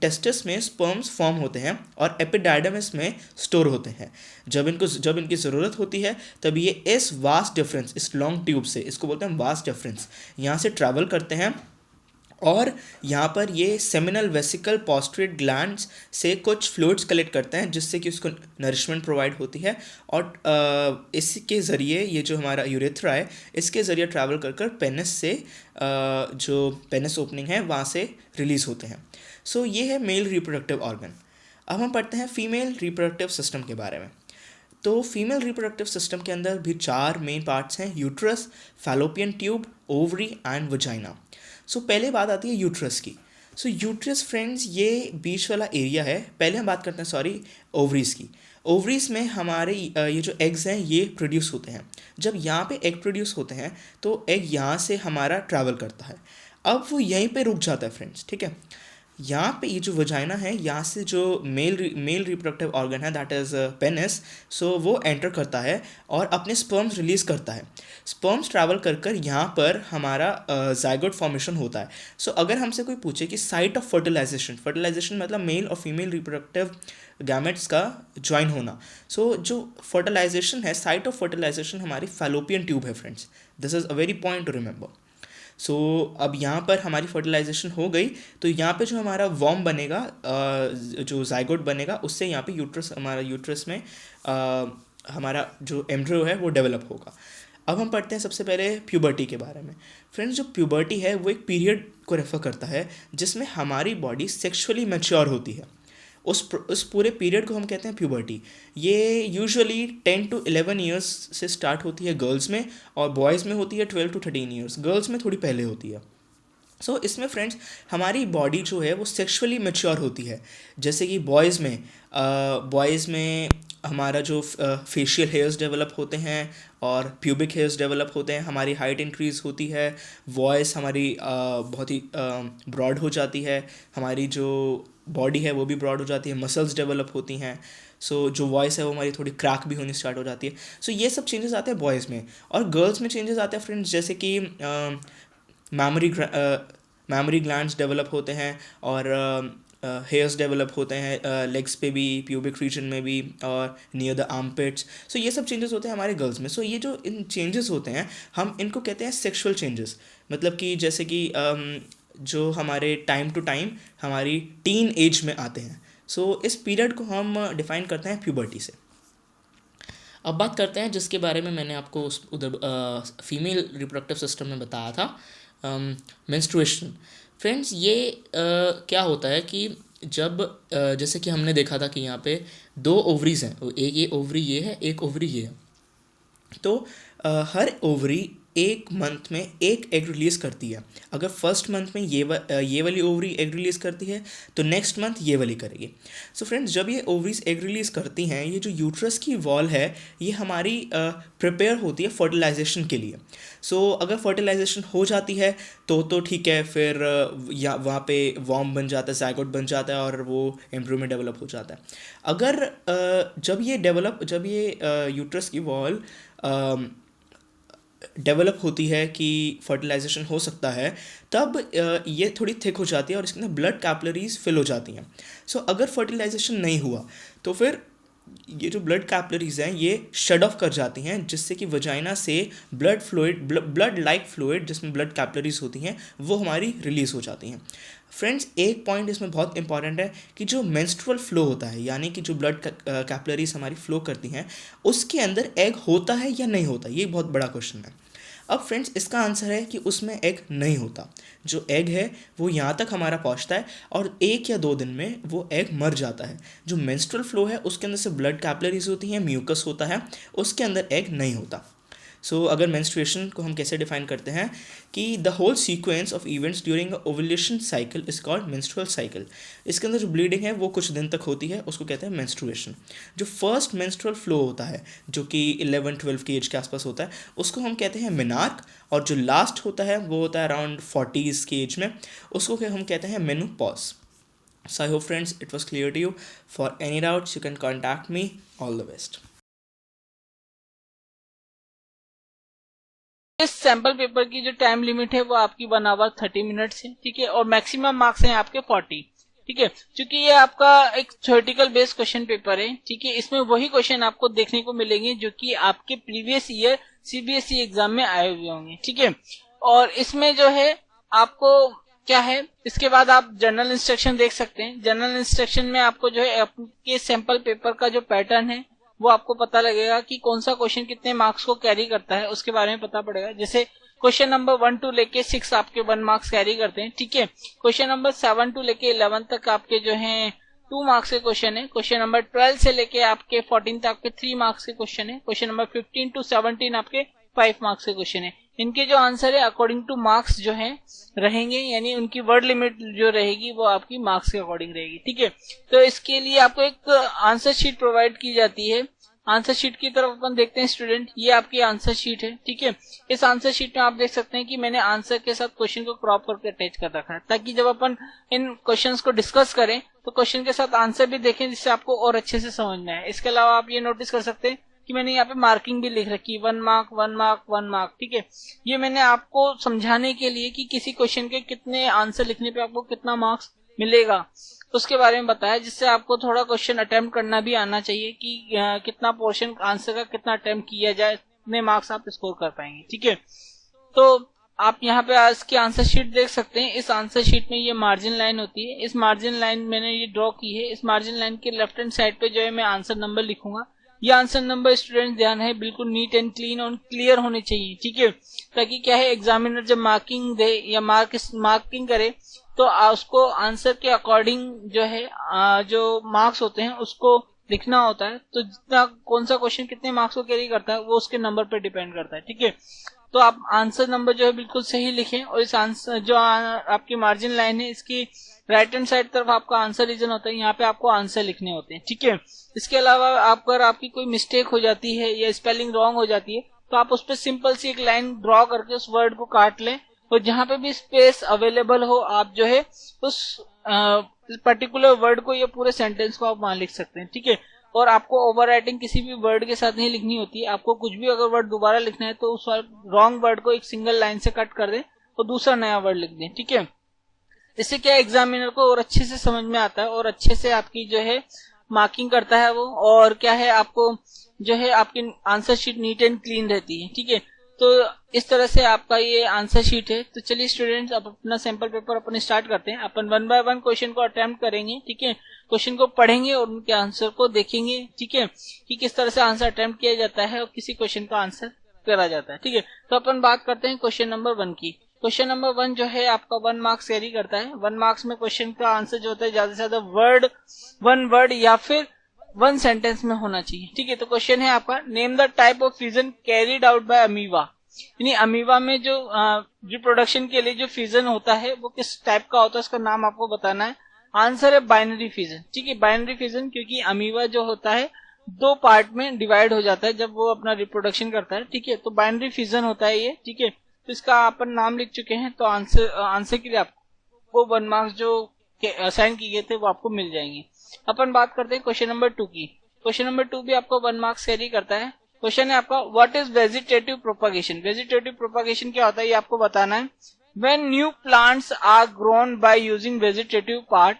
टेस्टिस में स्पर्म्स फॉर्म होते हैं और एपिडाइडमिस में स्टोर होते हैं। जब इनकी ज़रूरत होती है तब ये इस वास डिफरेंस, इस लॉन्ग ट्यूब से, इसको बोलते हैं वास डिफरेंस, यहाँ से ट्रैवल करते हैं और यहाँ पर ये सेमिनल वेसिकल पोस्ट्रेट ग्लैंड्स से कुछ फ्लूइड्स कलेक्ट करते हैं, जिससे कि उसको नरिशमेंट प्रोवाइड होती है और इसके ज़रिए ये जो हमारा यूरेथ्रा है इसके ज़रिए ट्रैवल कर पेनिस से जो पेनिस ओपनिंग है वहाँ से रिलीज़ होते हैं। सो ये है मेल रिप्रोडक्टिव ऑर्गन। अब हम पढ़ते हैं फीमेल रिप्रोडक्टिव सिस्टम के बारे में। तो फीमेल रिप्रोडक्टिव सिस्टम के अंदर भी 4 मेन पार्ट्स हैं: uterus, fallopian tube, ovary and vagina. So पहले बात आती है यूट्रस की। सो यूट्रस फ्रेंड्स ये बीच वाला एरिया है। पहले हम बात करते हैं ओवरीज की। ओवरीज में हमारे ये जो एग्स हैं ये प्रोड्यूस होते हैं। जब यहाँ पे एग प्रोड्यूस होते हैं तो एग यहाँ से हमारा ट्रैवल करता है, अब वो यहीं पे रुक जाता है फ्रेंड्स, ठीक है। यहाँ पे ये जो वजाइना है, यहाँ से जो मेल रिप्रोडक्टिव ऑर्गन है दैट इज़ पेनिस, सो वो एंटर करता है और अपने स्पर्म्स रिलीज़ करता है। स्पर्म्स ट्रैवल कर यहाँ पर हमारा जाइगोट फॉर्मेशन होता है। सो अगर हमसे कोई पूछे कि साइट ऑफ फर्टिलाइजेशन मतलब मेल और फीमेल रिप्रोडक्टिव गैमेट्स का ज्वाइन होना, सो जो फर्टिलाइजेशन है, साइट ऑफ फर्टिलाइजेशन हमारी फैलोपियन ट्यूब है friends. This is a very point to remember. So अब यहाँ पर हमारी फर्टिलाइजेशन हो गई तो यहाँ पे जो हमारा वॉर्म बनेगा, जो जाइगोट बनेगा, उससे यहाँ पे हमारा यूट्रस में हमारा जो एम्ब्रियो है वो डेवलप होगा। अब हम पढ़ते हैं सबसे पहले प्यूबर्टी के बारे में। फ्रेंड्स, जो प्यूबर्टी है वो एक पीरियड को रेफर करता है जिसमें हमारी बॉडी सेक्सुअली मैच्योर होती है। उस पूरे पीरियड को हम कहते हैं प्यूबर्टी। ये यूजुअली 10 to 11 ईयर्स से स्टार्ट होती है गर्ल्स में और बॉयज़ में होती है 12 to 13 ईयर्स। गर्ल्स में थोड़ी पहले होती है। सो इसमें फ्रेंड्स हमारी बॉडी जो है वो सेक्सुअली मैच्योर होती है। जैसे कि बॉयज़ में हमारा जो फेशियल हेयर्स डेवलप होते हैं और प्यूबिक हेयर्स डेवलप होते हैं, हमारी हाइट इंक्रीज़ होती है, वॉइस हमारी बहुत ही ब्रॉड हो जाती है, हमारी जो बॉडी है वो भी ब्रॉड हो जाती है, मसल्स डेवलप होती हैं। सो जो वॉइस है वो हमारी थोड़ी क्रैक भी होनी स्टार्ट हो जाती है। सो ये सब चेंजेस आते हैं बॉयज़ में। और गर्ल्स में चेंजेस आते हैं फ्रेंड्स, जैसे कि मैमरी ग्लैंड्स डेवलप होते हैं और हेयर्स डेवलप होते हैं लेग्स पे भी, प्यूबिक रीजन में भी और नियर द आर्मपिट्स। सो ये सब चेंजेस होते हैं हमारे गर्ल्स में। सो ये जो इन चेंजेस होते हैं हम इनको कहते हैं सेक्सुअल चेंजेस। मतलब कि जैसे कि जो हमारे टाइम टू टाइम हमारी टीन एज में आते हैं। सो इस पीरियड को हम डिफाइन करते हैं प्यूबर्टी से। अब बात करते हैं जिसके बारे में मैंने आपको उधर फीमेल रिप्रोडक्टिव सिस्टम में बताया था, मेंस्ट्रुएशन। फ्रेंड्स, ये क्या होता है कि जब जैसे कि हमने देखा था कि यहाँ पे 2 ओवरीज हैं, एक ये ओवरी ये है, एक ओवरी ये है। तो हर ओवरी एक मंथ में एक एग रिलीज़ करती है। अगर फर्स्ट मंथ में ये वाली ओवरी एग रिलीज़ करती है तो नेक्स्ट मंथ ये वाली करेगी। सो फ्रेंड्स, जब ये ओवरीज एग रिलीज़ करती हैं, ये जो यूट्रस की वॉल है ये हमारी प्रिपेयर होती है फर्टिलाइजेशन के लिए। सो अगर फर्टिलाइजेशन हो जाती है तो ठीक है, फिर या वहाँ पे वॉर्म बन जाता है, ज़ाइगोट बन जाता है और वो एम्ब्रियो में डेवलप हो जाता है। अगर जब ये यूट्रस की वॉल डेवलप होती है कि फर्टिलाइजेशन हो सकता है, तब ये थोड़ी थिक हो जाती है और इसके अंदर ब्लड कैपिलरीज फिल हो जाती हैं। सो अगर फर्टिलाइजेशन नहीं हुआ तो फिर ये जो ब्लड कैपिलरीज हैं ये शट ऑफ कर जाती हैं, जिससे कि वजाइना से ब्लड लाइक फ्लूइड जिसमें ब्लड कैपिलरीज होती हैं वो हमारी रिलीज़ हो जाती हैं। फ्रेंड्स, एक पॉइंट इसमें बहुत इंपॉर्टेंट है कि जो मेंस्ट्रुअल फ्लो होता है, यानी कि जो ब्लड कैपिलरीज हमारी फ्लो करती हैं, उसके अंदर एग होता है या नहीं होता, ये बहुत बड़ा क्वेश्चन है। अब फ्रेंड्स, इसका आंसर है कि उसमें एग नहीं होता। जो एग है वो यहाँ तक हमारा पहुँचता है और 1 या 2 दिन में वो एग मर जाता है। जो मेंस्ट्रुअल फ्लो है उसके अंदर से ब्लड कैपिलरीज होती हैं, म्यूकस होता है, उसके अंदर एग नहीं होता। सो अगर मेंस्ट्रुएशन को हम कैसे डिफाइन करते हैं कि the whole sequence of events during a ovulation cycle is called menstrual cycle. इसके अंदर जो ब्लीडिंग है वो कुछ दिन तक होती है, उसको कहते हैं मेंस्ट्रुएशन। जो फर्स्ट मेंस्ट्रुअल फ्लो होता है जो कि 11-12 की एज के आसपास होता है, उसको हम कहते हैं मेनार्क, और जो लास्ट होता है वो होता है अराउंड 40s की एज में, उसको हम कहते हैं menopause. So I hope friends it was clear to you. For any doubts you can contact me. All the best. इस सैंपल पेपर की जो टाइम लिमिट है वो आपकी 1 आवर 30 मिनट्स है, ठीक है, और मैक्सिमम मार्क्स हैं आपके 40, ठीक है। क्योंकि ये आपका एक थ्योरेटिकल बेस्ड क्वेश्चन पेपर है, ठीक है, इसमें वही क्वेश्चन आपको देखने को मिलेंगे जो कि आपके प्रीवियस ईयर सीबीएसई एग्जाम में आए हुए होंगे, ठीक है। और इसमें जो है आपको क्या है, इसके बाद आप जनरल इंस्ट्रक्शन देख सकते हैं। जनरल इंस्ट्रक्शन में आपको जो है आपके सैंपल पेपर का जो पैटर्न है वो आपको पता लगेगा कि कौन सा क्वेश्चन कितने मार्क्स को कैरी करता है, उसके बारे में पता पड़ेगा। जैसे क्वेश्चन नंबर 1 to लेके 6 आपके 1 मार्क्स कैरी करते हैं, ठीक है। क्वेश्चन नंबर 7 to लेके 11 तक आपके जो है 2 मार्क्स के क्वेश्चन है। क्वेश्चन नंबर 12 से लेके आपके 14 तक आपके 3 मार्क्स के क्वेश्चन है। क्वेश्चन नंबर 15 to 17 आपके 5 मार्क्स के क्वेश्चन है। इनके जो आंसर है अकॉर्डिंग टू मार्क्स जो है रहेंगे, यानी उनकी वर्ड लिमिट जो रहेगी वो आपकी मार्क्स के अकॉर्डिंग रहेगी, ठीक है। तो इसके लिए आपको एक आंसर शीट प्रोवाइड की जाती है। आंसर शीट की तरफ अपन देखते हैं स्टूडेंट, ये आपकी आंसर शीट है, ठीक है। इस आंसर शीट में आप देख सकते हैं कि मैंने आंसर के साथ क्वेश्चन को क्रॉप करके अटैच कर रखा है, ताकि जब अपन इन क्वेश्चंस को डिस्कस करें तो क्वेश्चन के साथ आंसर भी देखें, जिससे आपको और अच्छे से समझ में आए। इसके अलावा आप ये नोटिस कर सकते हैं कि मैंने यहाँ पे मार्किंग भी लिख रखी है, 1 मार्क 1 मार्क 1 मार्क, ठीक है। ये मैंने आपको समझाने के लिए कि किसी क्वेश्चन के कितने आंसर लिखने पे आपको कितना मार्क्स मिलेगा उसके बारे में बताया, जिससे आपको थोड़ा क्वेश्चन अटेम्प्ट करना भी आना चाहिए कि कितना पोर्शन आंसर का कितना अटेम्प्ट किया जाए, कितने मार्क्स आप स्कोर कर पाएंगे, ठीक है। तो आप यहाँ पे आज की आंसर शीट देख सकते हैं। इस आंसर शीट में ये मार्जिन लाइन होती है, इस मार्जिन लाइन मैंने ये ड्रॉ की है। इस मार्जिन लाइन के लेफ्ट हैंड साइड पे जो है मैं आंसर नंबर लिखूंगा। ये आंसर नंबर स्टूडेंट ध्यान है बिल्कुल नीट एंड क्लीन और क्लियर होने चाहिए, ठीक है, ताकि क्या है एग्जामिनर जब मार्किंग दे या मार्किंग करे तो उसको आंसर के अकॉर्डिंग जो है जो मार्क्स होते हैं उसको लिखना होता है। तो जितना कौन सा क्वेश्चन कितने मार्क्स को कैरी करता है वो उसके नंबर पर डिपेंड करता है, ठीक है। तो आप आंसर नंबर जो है बिल्कुल सही लिखें, और इस आंसर जो आपकी मार्जिन लाइन है इसकी राइट हैंड साइड तरफ आपका आंसर रीजन होता है, यहाँ पे आपको आंसर लिखने होते हैं, ठीक है। इसके अलावा अगर आपकी कोई मिस्टेक हो जाती है या स्पेलिंग रॉन्ग हो जाती है तो आप उस पर सिंपल सी एक लाइन ड्रॉ करके उस वर्ड को काट लें, और जहां पे भी स्पेस अवेलेबल हो आप जो है उस पर्टिकुलर वर्ड को या पूरे सेंटेंस को आप वहां लिख सकते हैं, ठीक है। और आपको ओवर राइटिंग किसी भी वर्ड के साथ नहीं लिखनी होती है। आपको कुछ भी अगर वर्ड दोबारा लिखना है तो उस रॉन्ग वर्ड को एक सिंगल लाइन से कट कर दें और दूसरा नया वर्ड लिख दें, ठीक है। इससे क्या एग्जामिनर को और अच्छे से समझ में आता है और अच्छे से आपकी जो है मार्किंग करता है वो, और क्या है आपको जो है आपकी answer sheet neat and clean रहती है, ठीक है। तो इस तरह से आपका ये आंसर शीट है। तो चलिए स्टूडेंट्स अब अपना सैंपल पेपर अपन स्टार्ट करते हैं। अपन 1 by 1 क्वेश्चन को अटेम्प्ट करेंगे, ठीक है। क्वेश्चन को पढ़ेंगे और उनके आंसर को देखेंगे, ठीक है, कि किस तरह से आंसर अटेम्प्ट किया जाता है और किसी क्वेश्चन का आंसर करा जाता है, ठीक है। तो अपन बात करते हैं क्वेश्चन नंबर 1 की। क्वेश्चन नंबर 1 जो है आपका 1 मार्क्स कैरी करता है। 1 मार्क्स में क्वेश्चन का आंसर जो होता है ज्यादा से ज्यादा 1 वर्ड या फिर 1 सेंटेंस में होना चाहिए, ठीक है। तो क्वेश्चन है आपका, name the type of reason carried out by amoeba. यानी अमीबा में जो रिप्रोडक्शन के लिए जो फिजन होता है वो किस टाइप का होता है, उसका नाम आपको बताना है। आंसर है बाइनरी फिजन। ठीक है, बाइनरी फिजन, क्योंकि अमीबा जो होता है दो पार्ट में डिवाइड हो जाता है जब वो अपना रिप्रोडक्शन करता है। ठीक है, तो बाइनरी फिजन होता है ये। ठीक है, तो इसका अपन नाम लिख चुके हैं, तो आंसर के लिए आपको 1 मार्क्स जो असाइन किए थे वो आपको मिल जाएंगे। अपन बात करते हैं क्वेश्चन नंबर 2 की। क्वेश्चन नंबर 2 भी आपको 1 मार्क्स कैरी करता है। क्वेश्चन है आपका, what is vegetative propagation. Vegetative propagation क्या होता है ये आपको बताना है। When new plants are grown by using vegetative part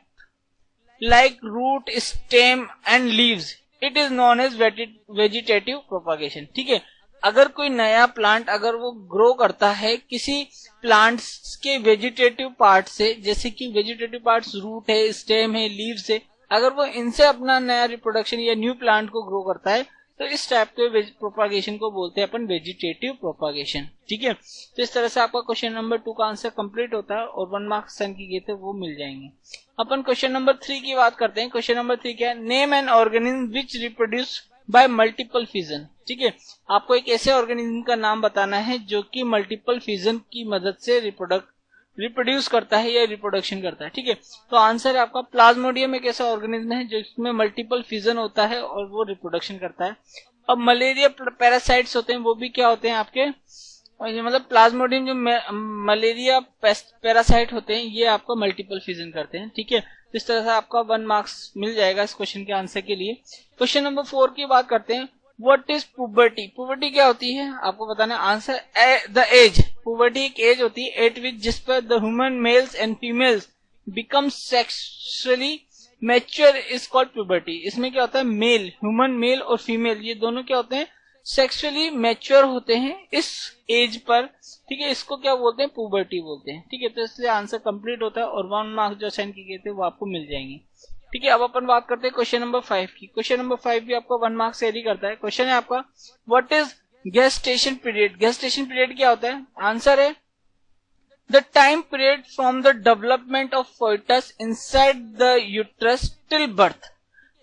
like root, stem and leaves, it is known as vegetative propagation. ठीक है, अगर कोई नया प्लांट अगर वो ग्रो करता है किसी प्लांट्स के वेजिटेटिव पार्ट से, जैसे कि वेजिटेटिव पार्ट्स रूट है, स्टेम है, लीव्स है, अगर वो इनसे अपना नया रिप्रोडक्शन या न्यू प्लांट को ग्रो करता है तो इस टाइप के प्रोपागेशन को बोलते हैं अपन वेजिटेटिव प्रोपागेशन। ठीक है, तो इस तरह से आपका क्वेश्चन नंबर 2 का आंसर कंप्लीट होता है और 1 मार्क्स सन की गए थे वो मिल जाएंगे। अपन क्वेश्चन नंबर 3 की बात करते हैं। क्वेश्चन नंबर 3 क्या है, name an organism which reproduce by multiple fission. ठीक है, आपको एक ऐसे ऑर्गेनिज्म का नाम बताना है जो कि मल्टीपल फिजन की मदद से रिप्रोड्यूस करता है या रिप्रोडक्शन करता है। ठीक है, तो आंसर है आपका प्लाज्मोडियम एक ऐसा ऑर्गेनिज्म है जो इसमें मल्टीपल फिजन होता है और वो रिप्रोडक्शन करता है। अब मलेरिया पैरासाइट्स होते हैं वो भी क्या होते हैं आपके, मतलब प्लाज्मोडियम जो मलेरिया पैरासाइट होते हैं ये आपका मल्टीपल फिजन करते हैं। ठीक है, तो इस तरह से आपका 1 मार्क्स मिल जाएगा इस क्वेश्चन के आंसर के लिए। क्वेश्चन नंबर 4 की बात करते हैं। What is puberty. पुबर्टी क्या होती है आपको बताना है। Answer the age. पुबर्टी एक एज होती है एट विच जिस पर the human males and females become sexually mature is called puberty. इसमें क्या होता है, मेल, ह्यूमन मेल और फीमेल ये दोनों क्या होते हैं, सेक्सुअली मैच्योर होते हैं इस एज पर। ठीक है, इसको क्या बोलते हैं, पुबर्टी बोलते हैं। ठीक है, तो इसलिए आंसर कंप्लीट होता है और 1 मार्क्स जो असाइन किए गए थे वो आपको मिल जाएंगे। ठीक है, अब अपन बात करते हैं क्वेश्चन नंबर 5 की। क्वेश्चन नंबर 5 भी आपको 1 मार्क्स कैरी करता है। क्वेश्चन है आपका, what is gestation period. Gestation period क्या होता है। आंसर है the time period from the development of foetus inside the uterus till birth.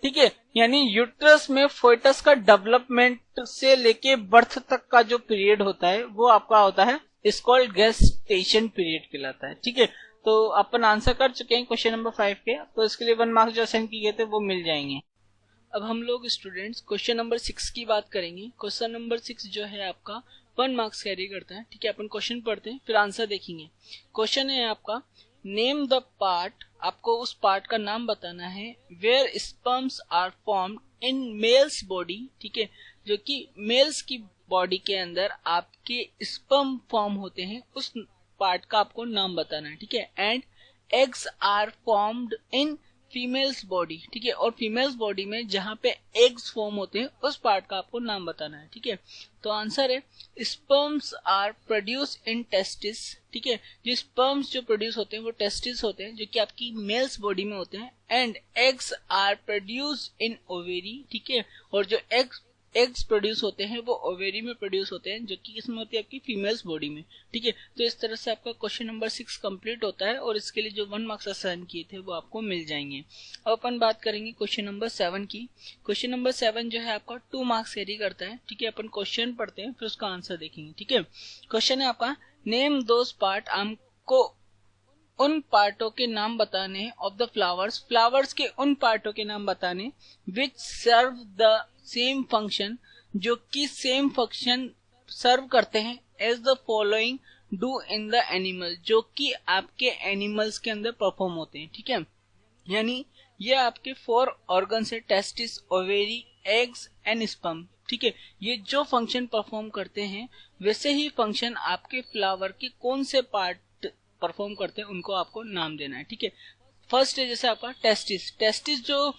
ठीक है, यानी यूट्रस में फोइटस का डेवलपमेंट से लेके बर्थ तक का जो पीरियड होता है वो आपका होता है इस कॉल्ड गेस्टेशन पीरियड कहलाता है। ठीक है, तो अपन आंसर कर चुके हैं क्वेश्चन नंबर 5 के, तो इसके लिए 1 मार्क्स जो असाइन किए थे वो मिल जाएंगे। अब हम लोग स्टूडेंट्स क्वेश्चन नंबर 6 की बात करेंगे। क्वेश्चन नंबर 6 जो है आपका 1 मार्क्स कैरी करता है। ठीक है, अपन क्वेश्चन पढ़ते हैं फिर आंसर देखेंगे। क्वेश्चन है आपका, नेम द पार्ट, आपको उस पार्ट का नाम बताना है where sperms are formed in males body. ठीक है, जो कि मेल्स की बॉडी के अंदर आपके स्पर्म फॉर्म होते हैं उस पार्ट का आपको नाम बताना है। ठीक है, and eggs are formed in females body. ठीक है, और फीमेल्स बॉडी में जहां पे एग्स फॉर्म होते हैं उस पार्ट का आपको नाम बताना है। ठीक है, तो आंसर है sperms are produce in testis. ठीक है, जो स्पर्म्स जो प्रोड्यूस होते हैं वो टेस्टिस होते हैं जो कि आपकी मेल्स बॉडी में होते हैं। And eggs are produce in ovary. ठीक है, और जो एग्स प्रोड्यूस होते हैं वो ओवेरी में प्रोड्यूस होते हैं जो कि किसमें होती है, आपकी फीमेल्स बॉडी में। ठीक है, तो इस तरह से आपका क्वेश्चन नंबर 6 कंप्लीट होता है और इसके लिए जो 1 मार्क्स असाइन किए थे वो आपको मिल जाएंगे। अब अपन बात करेंगे क्वेश्चन नंबर 7 की। क्वेश्चन नंबर 7 जो है आपका 2 मार्क्स कैरी करता है। ठीक है, अपन क्वेश्चन पढ़ते हैं फिर उसका आंसर देखेंगे। ठीक है, क्वेश्चन है आपका, नेम दोस पार्ट, आपको उन पार्टों के नाम बताने ऑफ द फ्लावर्स, फ्लावर्स के उन पार्टों के नाम बताने which serve the same function, जो कि सेम फंक्शन सर्व करते हैं as the following do in the animal, जो कि आपके एनिमल्स के अंदर परफॉर्म होते हैं। ठीक है, यानी ये आपके 4 ऑर्गन्स है, testis, ovary, eggs and sperm. ठीक है, ये जो फंक्शन परफॉर्म करते हैं वैसे ही फंक्शन आपके फ्लावर के कौन से पार्ट परफॉर्म करते हैं उनको आपको नाम देना है। ठीक है, फर्स्ट है जैसे आपका टेस्टिस। टेस्टिस जो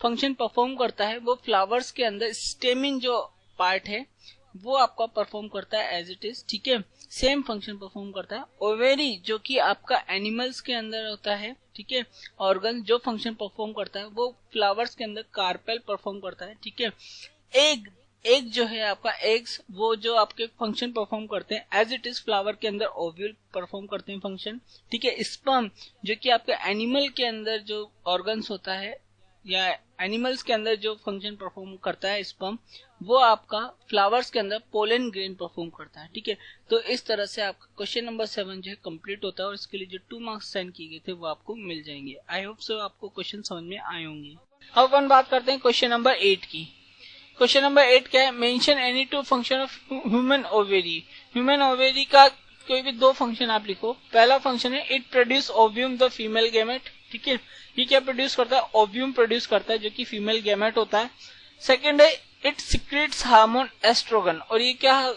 फंक्शन परफॉर्म करता है वो फ्लावर्स के अंदर स्टेमिन जो पार्ट है वो आपका परफॉर्म करता है एज इट इज। ठीक है, सेम फंक्शन परफॉर्म करता है। ओवेरी जो कि आपका एनिमल्स के अंदर होता है। ठीक है, ऑर्गन जो फंक्शन परफॉर्म करता है वो फ्लावर्स के अंदर कार्पेल परफॉर्म करता है। ठीक है, एग जो है आपका एग्स, वो जो आपके फंक्शन परफॉर्म करते हैं एज इट इज फ्लावर के अंदर ओव्यूल परफॉर्म करते हैं फंक्शन। ठीक है, स्पर्म जो कि आपके एनिमल के अंदर जो ऑर्गन्स होता है या एनिमल्स के अंदर जो फंक्शन परफॉर्म करता है स्पर्म, वो आपका फ्लावर्स के अंदर पोलन ग्रेन परफॉर्म करता है। ठीक है, तो इस तरह से आपका क्वेश्चन नंबर 7 जो है कंप्लीट होता है और इसके लिए जो 2 मार्क्स साइन किए गए थे वो आपको मिल जाएंगे। आई होप सो आपको क्वेश्चन समझ में आए होंगे। अब अपन बात करते हैं क्वेश्चन नंबर 8 की। क्वेश्चन नंबर 8 क्या है? Mention any 2 function of human ovary. Human ovary का कोई भी 2 फंक्शन आप लिखो। पहला फंक्शन है it produce ovum the female gamete. ठीक है, ये क्या प्रोड्यूस करता है? ओव्यूम प्रोड्यूस करता है जो कि फीमेल गैमेट होता है। सेकंड है इट सिक्रेट्स हार्मोन एस्ट्रोगन, और ये क्या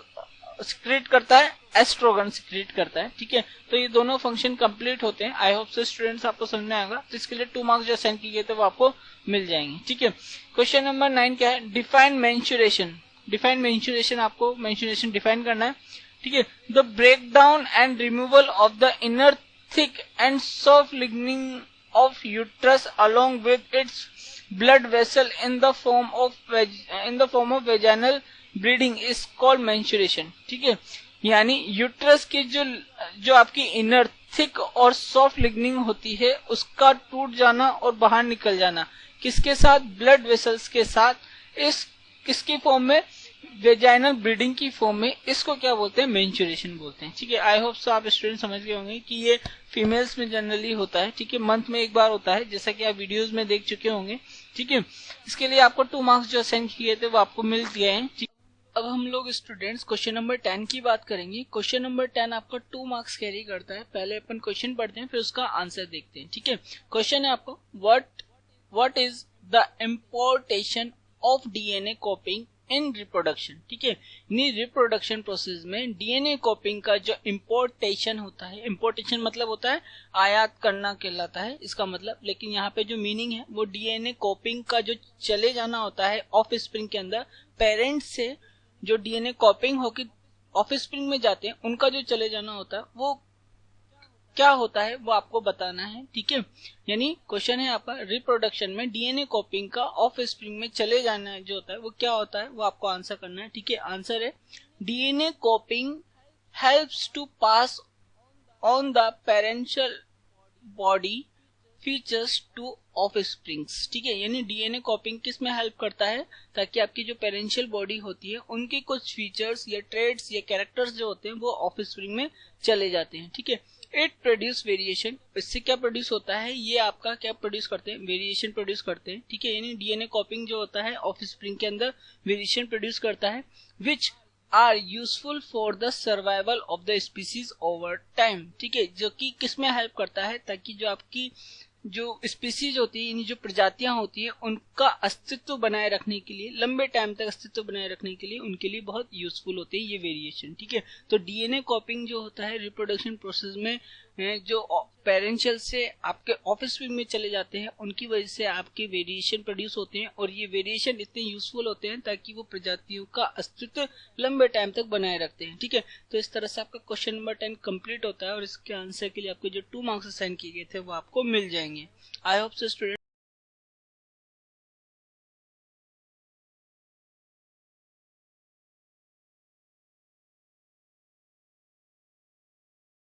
सिक्रेट करता है? एस्ट्रोगन सिक्रेट करता है। ठीक है, तो ये दोनों फंक्शन कंप्लीट होते हैं। आई होप से स्टूडेंट्स आपको समझ में आएगा। तो इसके लिए 2 मार्क्स जो असाइन किए गए थे वो आपको मिल जाएंगे। ठीक है, क्वेश्चन नंबर 9 क्या है? Define menstruation. डिफाइन मेंस्ट्रुएशन, आपको मेंस्ट्रुएशन डिफाइन करना है। ठीक है, the break down and removal of the inner thick and soft lining of uterus along with its blood vessel in the form of vaginal bleeding is called menstruation। ठीक है, यानी uterus की जो आपकी इनर थिक और soft लिगनिंग होती है उसका टूट जाना और बाहर निकल जाना, किसके साथ? ब्लड वेसल्स के साथ। इस किसकी फॉर्म में? वेजाइनल ब्लीडिंग की फॉर्म में। इसको क्या बोलते हैं? मेंस्ट्रुएशन बोलते हैं। ठीक है, आई होप सो आप स्टूडेंट समझ गए होंगे कि ये फीमेल्स में जनरली होता है। ठीक है, मंथ में एक बार होता है, जैसा कि आप वीडियोस में देख चुके होंगे। ठीक है, इसके लिए आपको 2 मार्क्स जो असाइन किए थे वो आपको मिल गए हैं। अब हम लोग स्टूडेंट्स क्वेश्चन नंबर 10 की बात करेंगे। क्वेश्चन नंबर 10 आपका 2 मार्क्स कैरी करता है। पहले अपन क्वेश्चन पढ़ते हैं, फिर उसका आंसर देखते हैं। ठीक है, क्वेश्चन है आपको what is the importation of DNA कॉपिंग in reproduction. ठीक है, रिप्रोडक्शन प्रोसेस में डीएनए कॉपिंग का जो इम्पोर्टेशन होता है, इम्पोर्टेशन मतलब होता है आयात करना कहलाता है इसका मतलब, लेकिन यहाँ पे जो मीनिंग है वो डीएनए कॉपिंग का जो चले जाना होता है ऑफ स्प्रिंग के अंदर, पेरेंट्स से जो डीएनए कॉपिंग होकर ऑफ स्प्रिंग में जाते हैं उनका जो चले जाना होता है वो क्या होता है वो आपको बताना है। ठीक है, यानी क्वेश्चन है आपका रिप्रोडक्शन में डीएनए कॉपिंग का ऑफ स्प्रिंग में चले जाना जो होता है वो क्या होता है वो आपको आंसर करना है। ठीक है, आंसर है DNA copying helps to pass on the parental body features to offsprings. ठीक है, यानी डीएनए कॉपिंग किस में हेल्प करता है? ताकि आपकी जो पेरेंशियल बॉडी होती है उनके कुछ फीचर्स या ट्रेड्स या कैरेक्टर्स जो होते हैं वो ऑफ स्प्रिंग में चले जाते हैं। ठीक है, इट प्रोड्यूस वेरिएशन, इससे क्या प्रोड्यूस होता है? ये आपका क्या प्रोड्यूस करते हैं? वेरिएशन प्रोड्यूस करते हैं। ठीक है, यानी डीएनए कॉपिंग जो होता है ऑफ स्प्रिंग के अंदर वेरिएशन प्रोड्यूस करता है, which are useful for the survival of the species over time. ठीक है, जो कि किस में हेल्प करता है? ताकि जो आपकी जो स्पीसीज होती है यानी जो प्रजातियां होती है उनका अस्तित्व बनाए रखने के लिए, लंबे टाइम तक अस्तित्व बनाए रखने के लिए उनके लिए बहुत यूजफुल होते हैं ये वेरिएशन। ठीक है, तो डीएनए कॉपिंग जो होता है रिप्रोडक्शन प्रोसेस में जो पेरेंशियल से आपके ऑफ स्प्रिंग में चले जाते हैं उनकी वजह से आपके वेरिएशन प्रोड्यूस होते हैं, और ये वेरिएशन इतने यूजफुल होते हैं ताकि वो प्रजातियों का अस्तित्व लंबे टाइम तक बनाए रखते हैं। ठीक है, तो इस तरह से आपका क्वेश्चन नंबर 10 कंप्लीट होता है और इसके आंसर के लिए आपको जो 2 मार्क्स असाइन किए गए थे वो आपको मिल जाएंगे। I hope so student